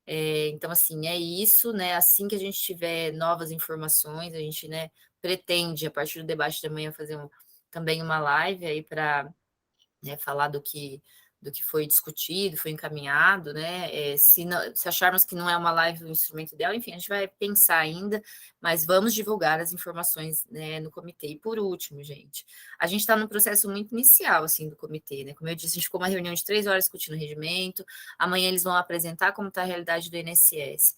Então, assim, é isso, né? Assim que a gente tiver novas informações, a gente, né, pretende, a partir do debate da manhã, fazer também uma live aí para, né, falar do que foi discutido, foi encaminhado, né? Se acharmos que não é uma live o instrumento ideal, enfim, a gente vai pensar ainda, mas vamos divulgar as informações, né, no comitê. E por último, gente, a gente está num processo muito inicial, assim, do comitê, né? Como eu disse, a gente ficou uma reunião de 3 horas discutindo o regimento, amanhã eles vão apresentar como está a realidade do INSS.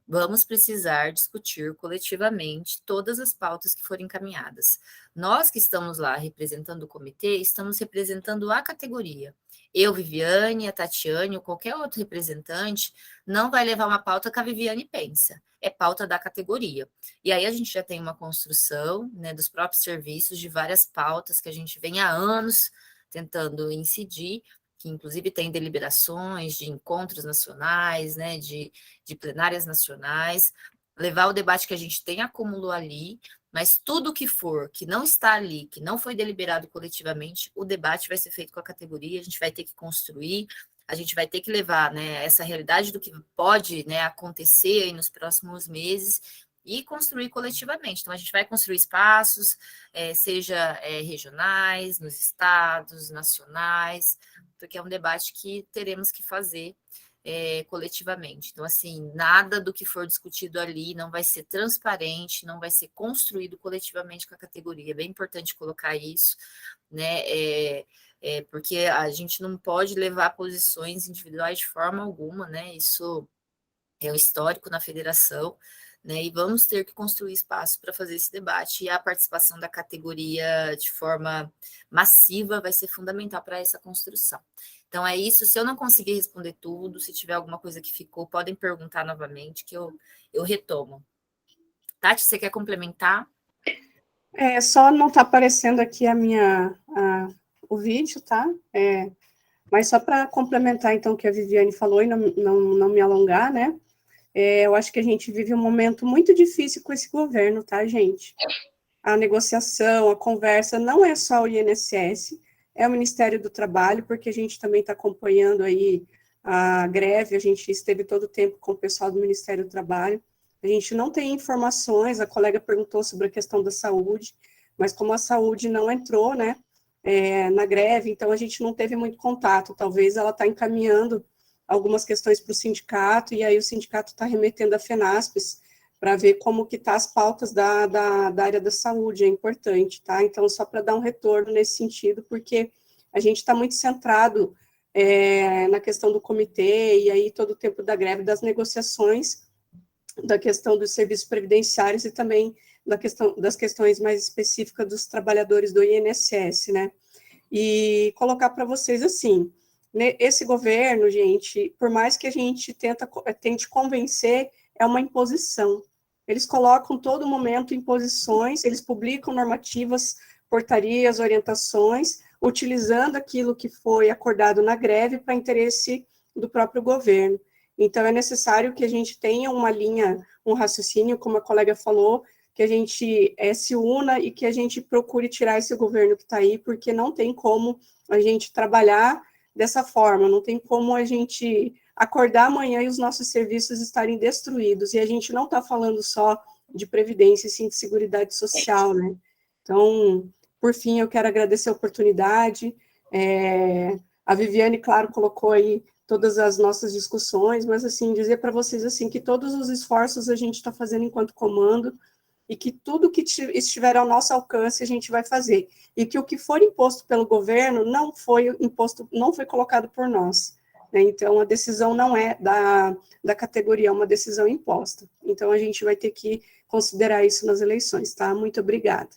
Vamos precisar discutir coletivamente todas as pautas que forem encaminhadas. Nós que estamos lá representando o comitê, estamos representando a categoria. Eu, Viviane, a Tatiane ou qualquer outro representante não vai levar uma pauta que a Viviane pensa. É pauta da categoria. E aí a gente já tem uma construção, né, dos próprios serviços, de várias pautas que a gente vem há anos tentando incidir, que inclusive tem deliberações de encontros nacionais, né, de plenárias nacionais, levar o debate que a gente tem acumulou ali, mas tudo que for, que não está ali, que não foi deliberado coletivamente, o debate vai ser feito com a categoria, a gente vai ter que construir, a gente vai ter que levar, né, essa realidade do que pode, né, acontecer aí nos próximos meses e construir coletivamente. Então, a gente vai construir espaços, seja regionais, nos estados, nacionais, porque é um debate que teremos que fazer coletivamente. Então, assim, nada do que for discutido ali não vai ser transparente, não vai ser construído coletivamente com a categoria. É bem importante colocar isso, né? Porque a gente não pode levar posições individuais de forma alguma, né? Isso é o histórico na federação, né? E vamos ter que construir espaço para fazer esse debate, e a participação da categoria de forma massiva vai ser fundamental para essa construção. Então, é isso. Se eu não conseguir responder tudo, se tiver alguma coisa que ficou, podem perguntar novamente, que eu retomo. Tati, você quer complementar? Só não está aparecendo aqui o vídeo, tá? Mas só para complementar, então, o que a Viviane falou e não me alongar, né? Eu acho que a gente vive um momento muito difícil com esse governo, tá, gente? a negociação, a conversa, não é só o INSS, é o Ministério do Trabalho, porque a gente também está acompanhando aí a greve, a gente esteve todo o tempo com o pessoal do Ministério do Trabalho, a gente não tem informações, a colega perguntou sobre a questão da saúde, mas como a saúde não entrou, né, na greve, então a gente não teve muito contato, talvez ela está encaminhando algumas questões para o sindicato, e aí o sindicato está remetendo a FENASPES para ver como que tá as pautas da área da saúde, é importante, tá? Então, só para dar um retorno nesse sentido, porque a gente está muito centrado na questão do comitê, e aí todo o tempo da greve, das negociações, da questão dos serviços previdenciários e também das questões mais específicas dos trabalhadores do INSS, né? E colocar para vocês assim, né, esse governo, gente, por mais que a gente tente convencer, é uma imposição. Eles colocam todo momento imposições, eles publicam normativas, portarias, orientações, utilizando aquilo que foi acordado na greve para interesse do próprio governo. Então, é necessário que a gente tenha uma linha, um raciocínio, como a colega falou, que a gente se una e que a gente procure tirar esse governo que está aí, porque não tem como a gente trabalhar dessa forma, não tem como a gente acordar amanhã e os nossos serviços estarem destruídos, e a gente não está falando só de previdência, sim de seguridade social, né? Então, por fim, eu quero agradecer a oportunidade, a Viviane, claro, colocou aí todas as nossas discussões, mas, assim, dizer para vocês, assim, que todos os esforços a gente está fazendo enquanto comando, e que tudo que estiver ao nosso alcance a gente vai fazer, e que o que for imposto pelo governo não foi colocado por nós. Então, a decisão não é da categoria, é uma decisão imposta. Então, a gente vai ter que considerar isso nas eleições, tá? Muito obrigada.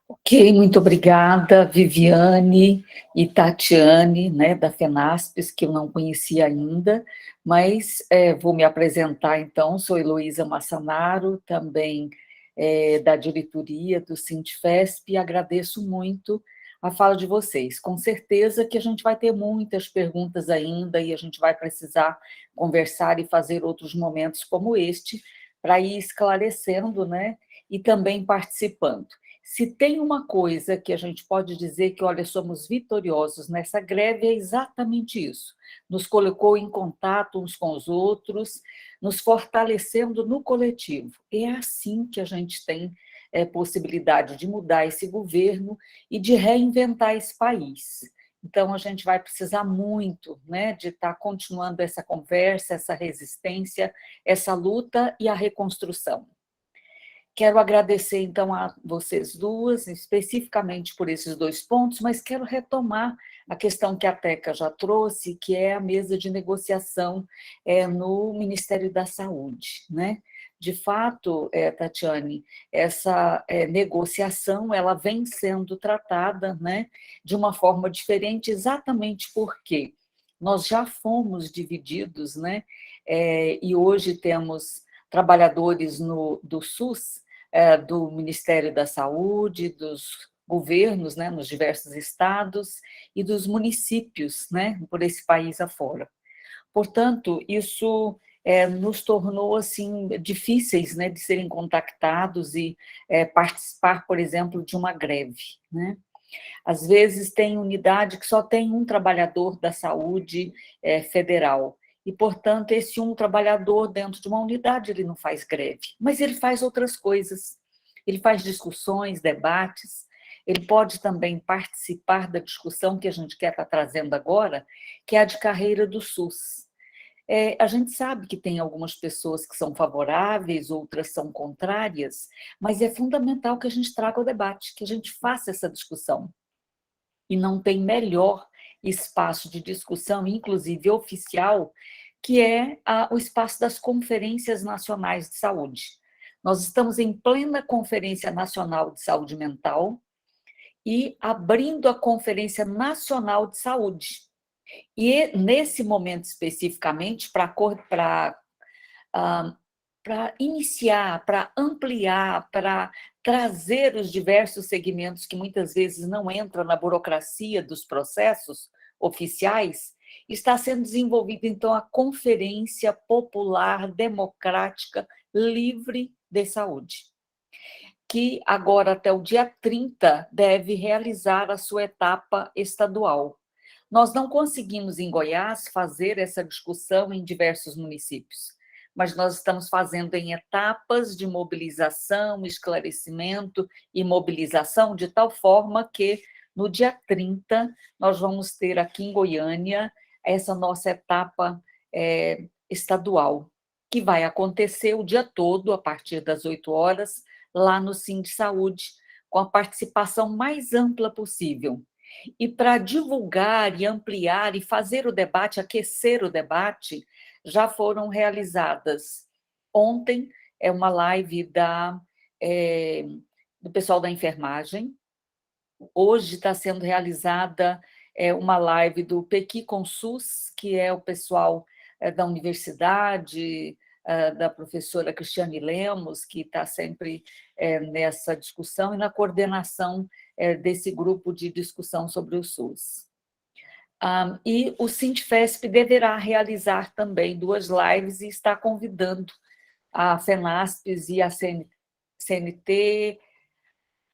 Ok, muito obrigada, Viviane e Tatiane, né, da FENASPES, que eu não conhecia ainda, mas vou me apresentar, então, sou Heloísa Massanaro, também da diretoria do Sintfesp, e agradeço muito a fala de vocês. Com certeza que a gente vai ter muitas perguntas ainda, e a gente vai precisar conversar e fazer outros momentos como este, para ir esclarecendo, né, e também participando. Se tem uma coisa que a gente pode dizer que, olha, somos vitoriosos nessa greve, é exatamente isso. Nos colocou em contato uns com os outros, nos fortalecendo no coletivo. É assim que a gente tem possibilidade de mudar esse governo e de reinventar esse país. Então, a gente vai precisar muito, né, de estar continuando essa conversa, essa resistência, essa luta e a reconstrução. Quero agradecer, então, a vocês duas, especificamente por esses 2 pontos, mas quero retomar a questão que a Teca já trouxe, que é a mesa de negociação no Ministério da Saúde, né? De fato, Tatiane, essa negociação ela vem sendo tratada, né, de uma forma diferente, exatamente porque nós já fomos divididos, né? E hoje temos trabalhadores do SUS, do Ministério da Saúde, dos governos, né, nos diversos estados, e dos municípios, né, por esse país afora. Portanto, isso nos tornou, assim, difíceis, né, de serem contactados e participar, por exemplo, de uma greve, né? Às vezes tem unidade que só tem um trabalhador da saúde federal, e, portanto, esse um trabalhador dentro de uma unidade, ele não faz greve, mas ele faz outras coisas, ele faz discussões, debates, ele pode também participar da discussão que a gente quer estar trazendo agora, que é a de carreira do SUS. A gente sabe que tem algumas pessoas que são favoráveis, outras são contrárias, mas é fundamental que a gente traga o debate, que a gente faça essa discussão. E não tem melhor espaço de discussão, inclusive oficial, que é o espaço das conferências nacionais de saúde. Nós estamos em plena Conferência Nacional de Saúde Mental e abrindo a Conferência Nacional de Saúde. E, nesse momento especificamente, para iniciar, para ampliar, para trazer os diversos segmentos que muitas vezes não entram na burocracia dos processos oficiais, está sendo desenvolvida, então, a Conferência Popular Democrática Livre de Saúde. que agora, até o dia 30, deve realizar a sua etapa estadual. Nós não conseguimos, em Goiás, fazer essa discussão em diversos municípios, mas nós estamos fazendo em etapas de mobilização, esclarecimento e mobilização, de tal forma que, no dia 30, nós vamos ter aqui em Goiânia essa nossa etapa estadual, que vai acontecer o dia todo, a partir das 8 horas, lá no Sindsaúde, com a participação mais ampla possível. E para divulgar e ampliar e fazer o debate, aquecer o debate, já foram realizadas ontem uma live do pessoal da enfermagem, hoje está sendo realizada uma live do Pequi Consus, que é o pessoal da universidade, da professora Cristiane Lemos, que está sempre nessa discussão e na coordenação desse grupo de discussão sobre o SUS. E o Sintfesp deverá realizar também 2 lives e está convidando a FENASPES e a CNT,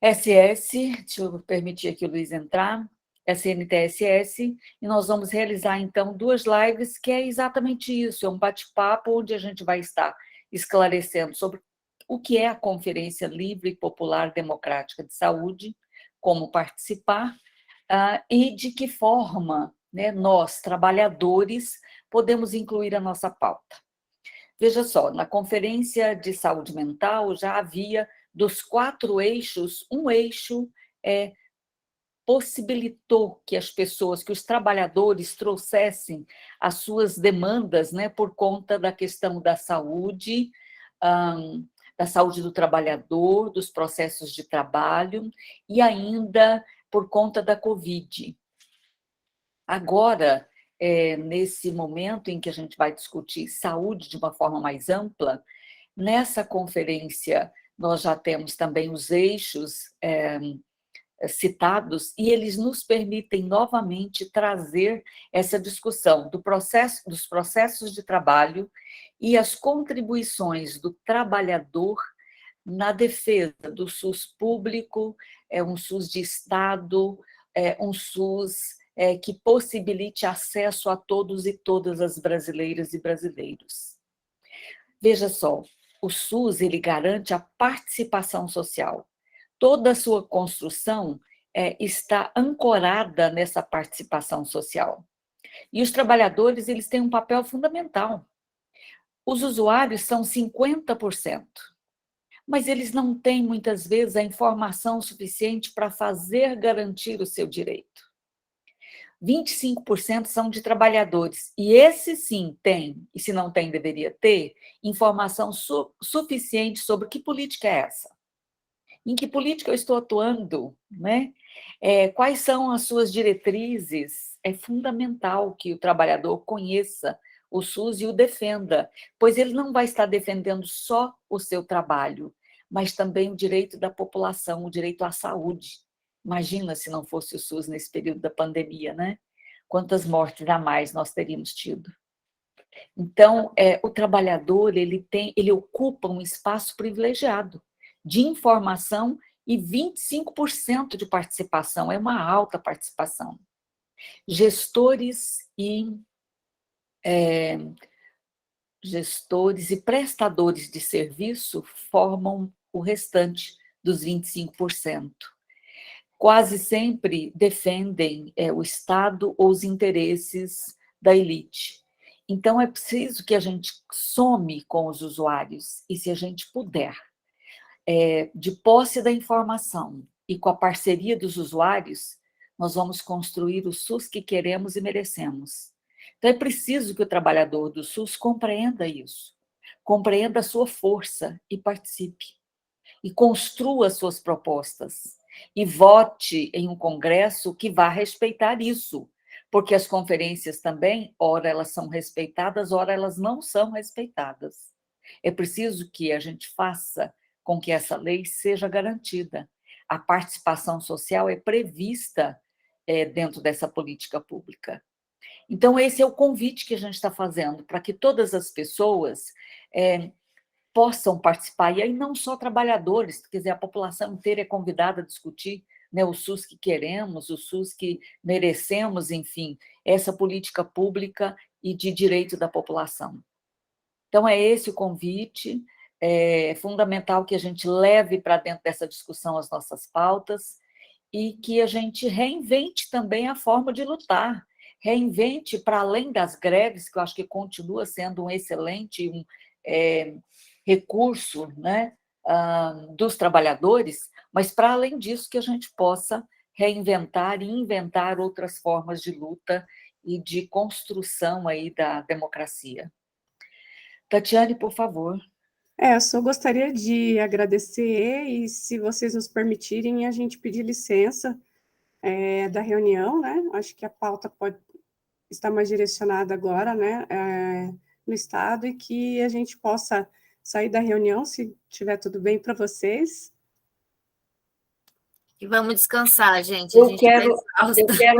SS, deixa eu permitir aqui o Luiz entrar, a CNTSS, e nós vamos realizar, então, 2 lives, que é exatamente isso, é um bate-papo onde a gente vai estar esclarecendo sobre o que é a Conferência Livre e Popular Democrática de Saúde, como participar, e de que forma, né, nós, trabalhadores, podemos incluir a nossa pauta. Veja só, na Conferência de Saúde Mental já havia, dos 4 eixos, um eixo possibilitou que as pessoas, que os trabalhadores trouxessem as suas demandas, né, por conta da questão da saúde do trabalhador, dos processos de trabalho e ainda por conta da Covid. Agora, nesse momento em que a gente vai discutir saúde de uma forma mais ampla, nessa conferência nós já temos também os eixos citados, e eles nos permitem novamente trazer essa discussão dos processos de trabalho e as contribuições do trabalhador na defesa do SUS público, um SUS de Estado, um SUS que possibilite acesso a todos e todas as brasileiras e brasileiros. Veja só, o SUS ele garante a participação social. Toda a sua construção está ancorada nessa participação social. E os trabalhadores eles têm um papel fundamental. Os usuários são 50%, mas eles não têm, muitas vezes, a informação suficiente para fazer garantir o seu direito. 25% são de trabalhadores, e esse sim tem, e se não tem, deveria ter, informação suficiente sobre que política é essa. Em que política eu estou atuando, né? Quais são as suas diretrizes? É fundamental que o trabalhador conheça o SUS e o defenda, pois ele não vai estar defendendo só o seu trabalho, mas também o direito da população, o direito à saúde. Imagina se não fosse o SUS nesse período da pandemia, né? Quantas mortes a mais nós teríamos tido. Então, o trabalhador ele ocupa um espaço privilegiado de informação e 25% de participação, é uma alta participação. Gestores e prestadores de serviço formam o restante dos 25%. Quase sempre defendem o Estado ou os interesses da elite. Então, é preciso que a gente some com os usuários, e se a gente puder, de posse da informação e com a parceria dos usuários, nós vamos construir o SUS que queremos e merecemos. Então, é preciso que o trabalhador do SUS compreenda isso, compreenda a sua força e participe, e construa suas propostas, e vote em um congresso que vá respeitar isso, porque as conferências também, ora elas são respeitadas, ora elas não são respeitadas. É preciso que a gente faça com que essa lei seja garantida. A participação social é prevista dentro dessa política pública. Então, esse é o convite que a gente está fazendo, para que todas as pessoas possam participar, e aí não só trabalhadores, quer dizer, a população inteira é convidada a discutir, né, o SUS que queremos, o SUS que merecemos, enfim, essa política pública e de direito da população. Então, é esse o convite, é fundamental que a gente leve para dentro dessa discussão as nossas pautas e que a gente reinvente também a forma de lutar, reinvente para além das greves, que eu acho que continua sendo um excelente recurso, né, dos trabalhadores, mas para além disso que a gente possa reinventar e inventar outras formas de luta e de construção aí da democracia. Tatiane, por favor. Eu só gostaria de agradecer e, se vocês nos permitirem, a gente pedir licença da reunião, né? Acho que a pauta pode estar mais direcionada agora, né, no Estado, e que a gente possa sair da reunião, se estiver tudo bem para vocês. E vamos descansar, gente. Eu quero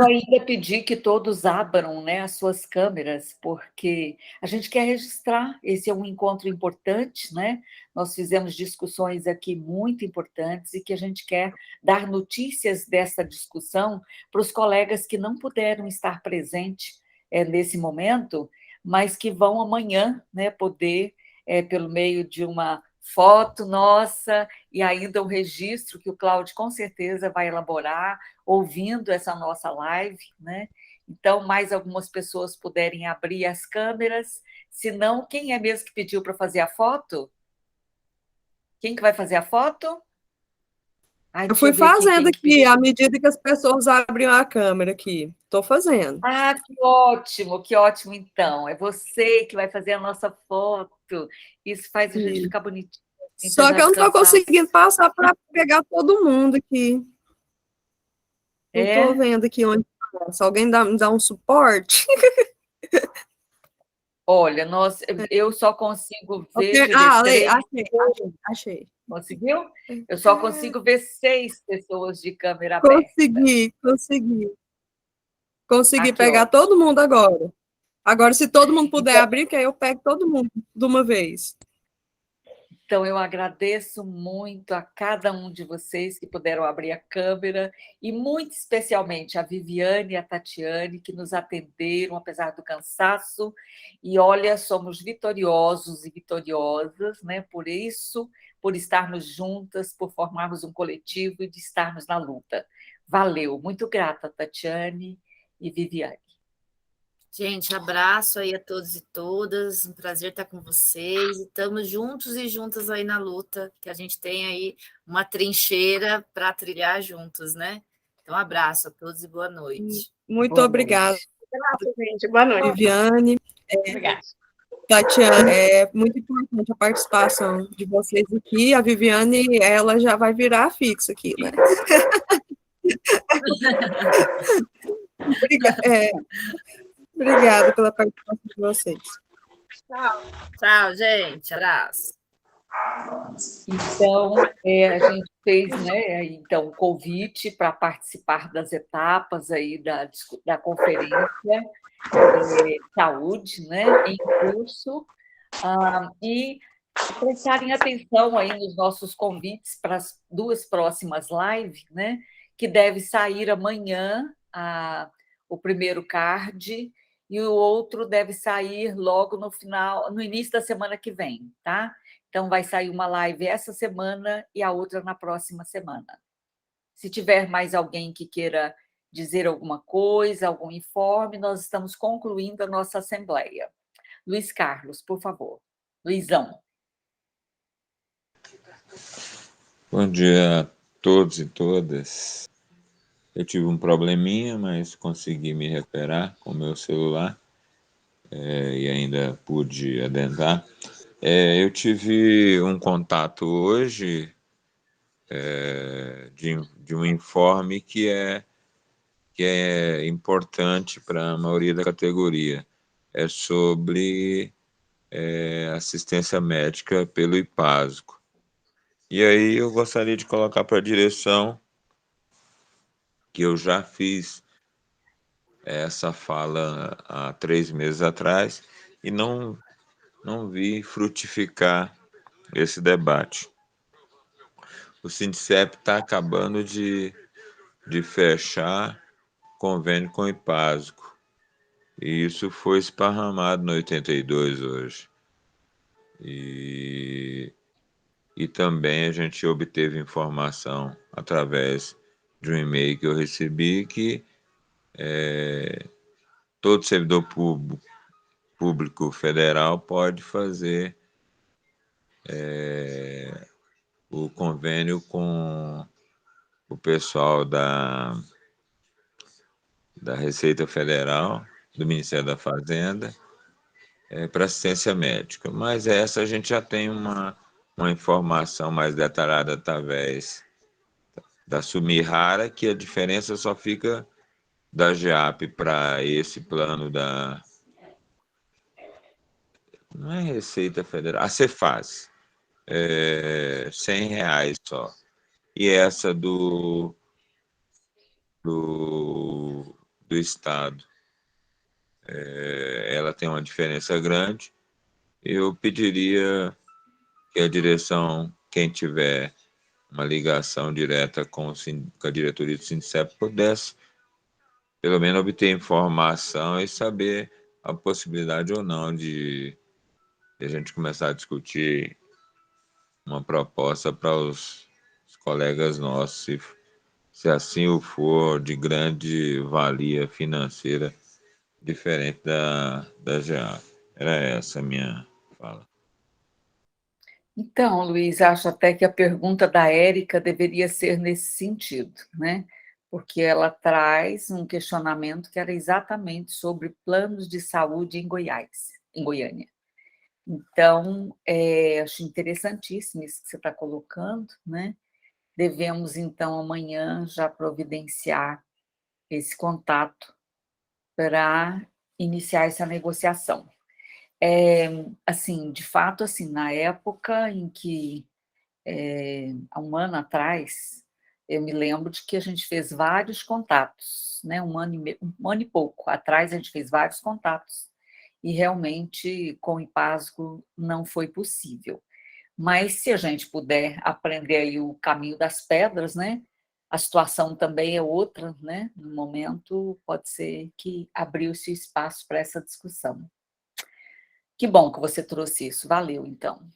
ainda pedir que todos abram, né, as suas câmeras, porque a gente quer registrar. Esse é um encontro importante, né? Nós fizemos discussões aqui muito importantes e que a gente quer dar notícias dessa discussão para os colegas que não puderam estar presentes nesse momento, mas que vão amanhã, né, poder, pelo meio de uma foto nossa e ainda um registro que o Cláudio com certeza vai elaborar, ouvindo essa nossa live, né? Então, mais algumas pessoas puderem abrir as câmeras. Se não, quem é mesmo que pediu para fazer a foto? Quem que vai fazer a foto? Ai, eu fui fazendo aqui, à medida que as pessoas abriam a câmera aqui. Estou fazendo. Ah, que ótimo, então. É você que vai fazer a nossa foto. Isso faz a gente ficar bonitinho. Só que eu não estou conseguindo passar para pegar todo mundo aqui. Não estou vendo aqui onde passa. Alguém me dá um suporte? Olha, eu só consigo ver... Achei. Conseguiu? Eu só consigo ver 6 pessoas de câmera aberta. Consegui pegar todo mundo agora. Agora, se todo mundo puder abrir, que aí eu pego todo mundo de uma vez. Então, eu agradeço muito a cada um de vocês que puderam abrir a câmera e, muito especialmente, a Viviane e a Tatiane, que nos atenderam, apesar do cansaço. E, olha, somos vitoriosos e vitoriosas, né? Por isso, por estarmos juntas, por formarmos um coletivo e de estarmos na luta. Valeu. Muito grata, Tatiane e Viviane. Gente, abraço aí a todos e todas, um prazer estar com vocês, estamos juntos e juntas aí na luta, que a gente tem aí uma trincheira para trilhar juntos, né? Então, abraço a todos e boa noite. Muito obrigada. Gente. Boa noite. Viviane. Obrigada. Tatiana, é muito importante a participação de vocês aqui. A Viviane, ela já vai virar fixa aqui, né? Obrigada pela participação de vocês. Tchau, gente. Abraço. Então, a gente fez, né, então, o convite para participar das etapas aí da conferência saúde, né, em curso, e prestarem atenção aí nos nossos convites para as 2 próximas lives, né, que deve sair amanhã, o primeiro card, e o outro deve sair logo no início da semana que vem, tá? Então, vai sair uma live essa semana e a outra na próxima semana. Se tiver mais alguém que queira dizer alguma coisa, algum informe, nós estamos concluindo a nossa assembleia. Luiz Carlos, por favor. Luizão. Bom dia a todos e todas. Eu tive um probleminha, mas consegui me recuperar com o meu celular e ainda pude adentrar. Eu tive um contato hoje de um informe que é importante para a maioria da categoria. É sobre assistência médica pelo IPASGO. E aí eu gostaria de colocar para a direção que eu já fiz essa fala há 3 meses atrás e não vi frutificar esse debate. O Sindicep está acabando de fechar convênio com o IPASGO, e isso foi esparramado no 82 hoje. E também a gente obteve informação através de um e-mail que eu recebi que todo servidor público federal pode fazer o convênio com o pessoal da Receita Federal, do Ministério da Fazenda, para assistência médica. Mas essa a gente já tem uma informação mais detalhada através da Sumihara, que a diferença só fica da GEAP para esse plano da... Não é Receita Federal, a Cefaz, R$100 só. E essa do Estado, ela tem uma diferença grande. Eu pediria que a direção, quem tiver uma ligação direta com a diretoria do Sindicep, pudesse, pelo menos, obter informação e saber a possibilidade ou não de a gente começar a discutir uma proposta para os colegas nossos, se assim o for, de grande valia financeira, diferente da GEAP. Era essa a minha fala. Então, Luiz, acho até que a pergunta da Érica deveria ser nesse sentido, né? Porque ela traz um questionamento que era exatamente sobre planos de saúde em Goiânia. Então, acho interessantíssimo isso que você está colocando, né? Devemos, então, amanhã já providenciar esse contato para iniciar essa negociação. Assim, de fato, assim, na época em que, há um ano atrás, eu me lembro de que a gente fez vários contatos, né? Um ano e pouco atrás, a gente fez vários contatos, e realmente, com o IPASGO, não foi possível. Mas se a gente puder aprender aí o caminho das pedras, né? A situação também é outra, né? No momento, pode ser que abriu-se espaço para essa discussão. Que bom que você trouxe isso. Valeu, então.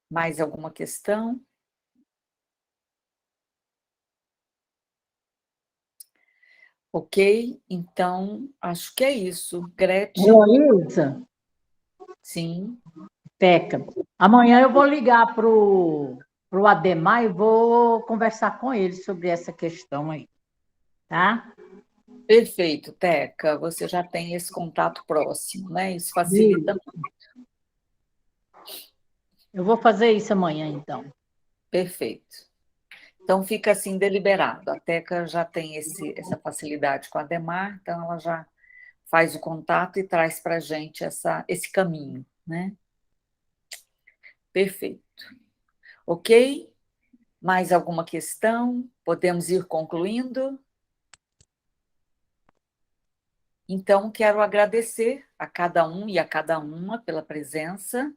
Mais alguma questão? Ok, então, acho que é isso. Gretchen? Heloísa? Sim. Teca. Amanhã eu vou ligar para o Ademar e vou conversar com ele sobre essa questão aí, tá? Perfeito, Teca. Você já tem esse contato próximo, né? Isso facilita muito. Eu vou fazer isso amanhã, então. Perfeito. Então, fica assim deliberado. A Teca já tem essa facilidade com a Ademar, então ela já faz o contato e traz para a gente esse caminho, né? Perfeito. Ok? Mais alguma questão? Podemos ir concluindo? Então, quero agradecer a cada um e a cada uma pela presença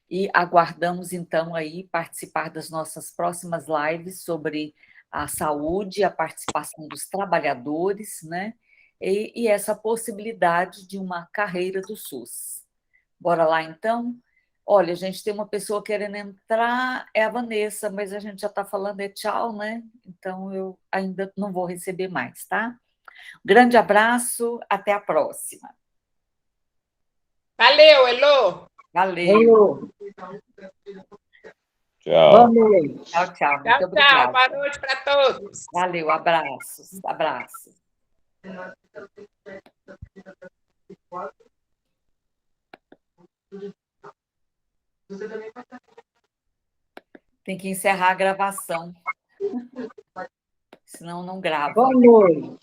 e aguardamos, então, aí participar das nossas próximas lives sobre a saúde, a participação dos trabalhadores, né? E essa possibilidade de uma carreira do SUS. Bora lá, então? Olha, a gente tem uma pessoa querendo entrar, é a Vanessa, mas a gente já está falando tchau, né? Então, eu ainda não vou receber mais, tá? Grande abraço, até a próxima. Valeu, Elô. Valeu. Tchau. Boa noite. Tchau, tchau. Muito Tchau, obrigada. boa noite para todos. Valeu, abraços. Abraços. Tem que encerrar a gravação. Senão não grava. Boa noite.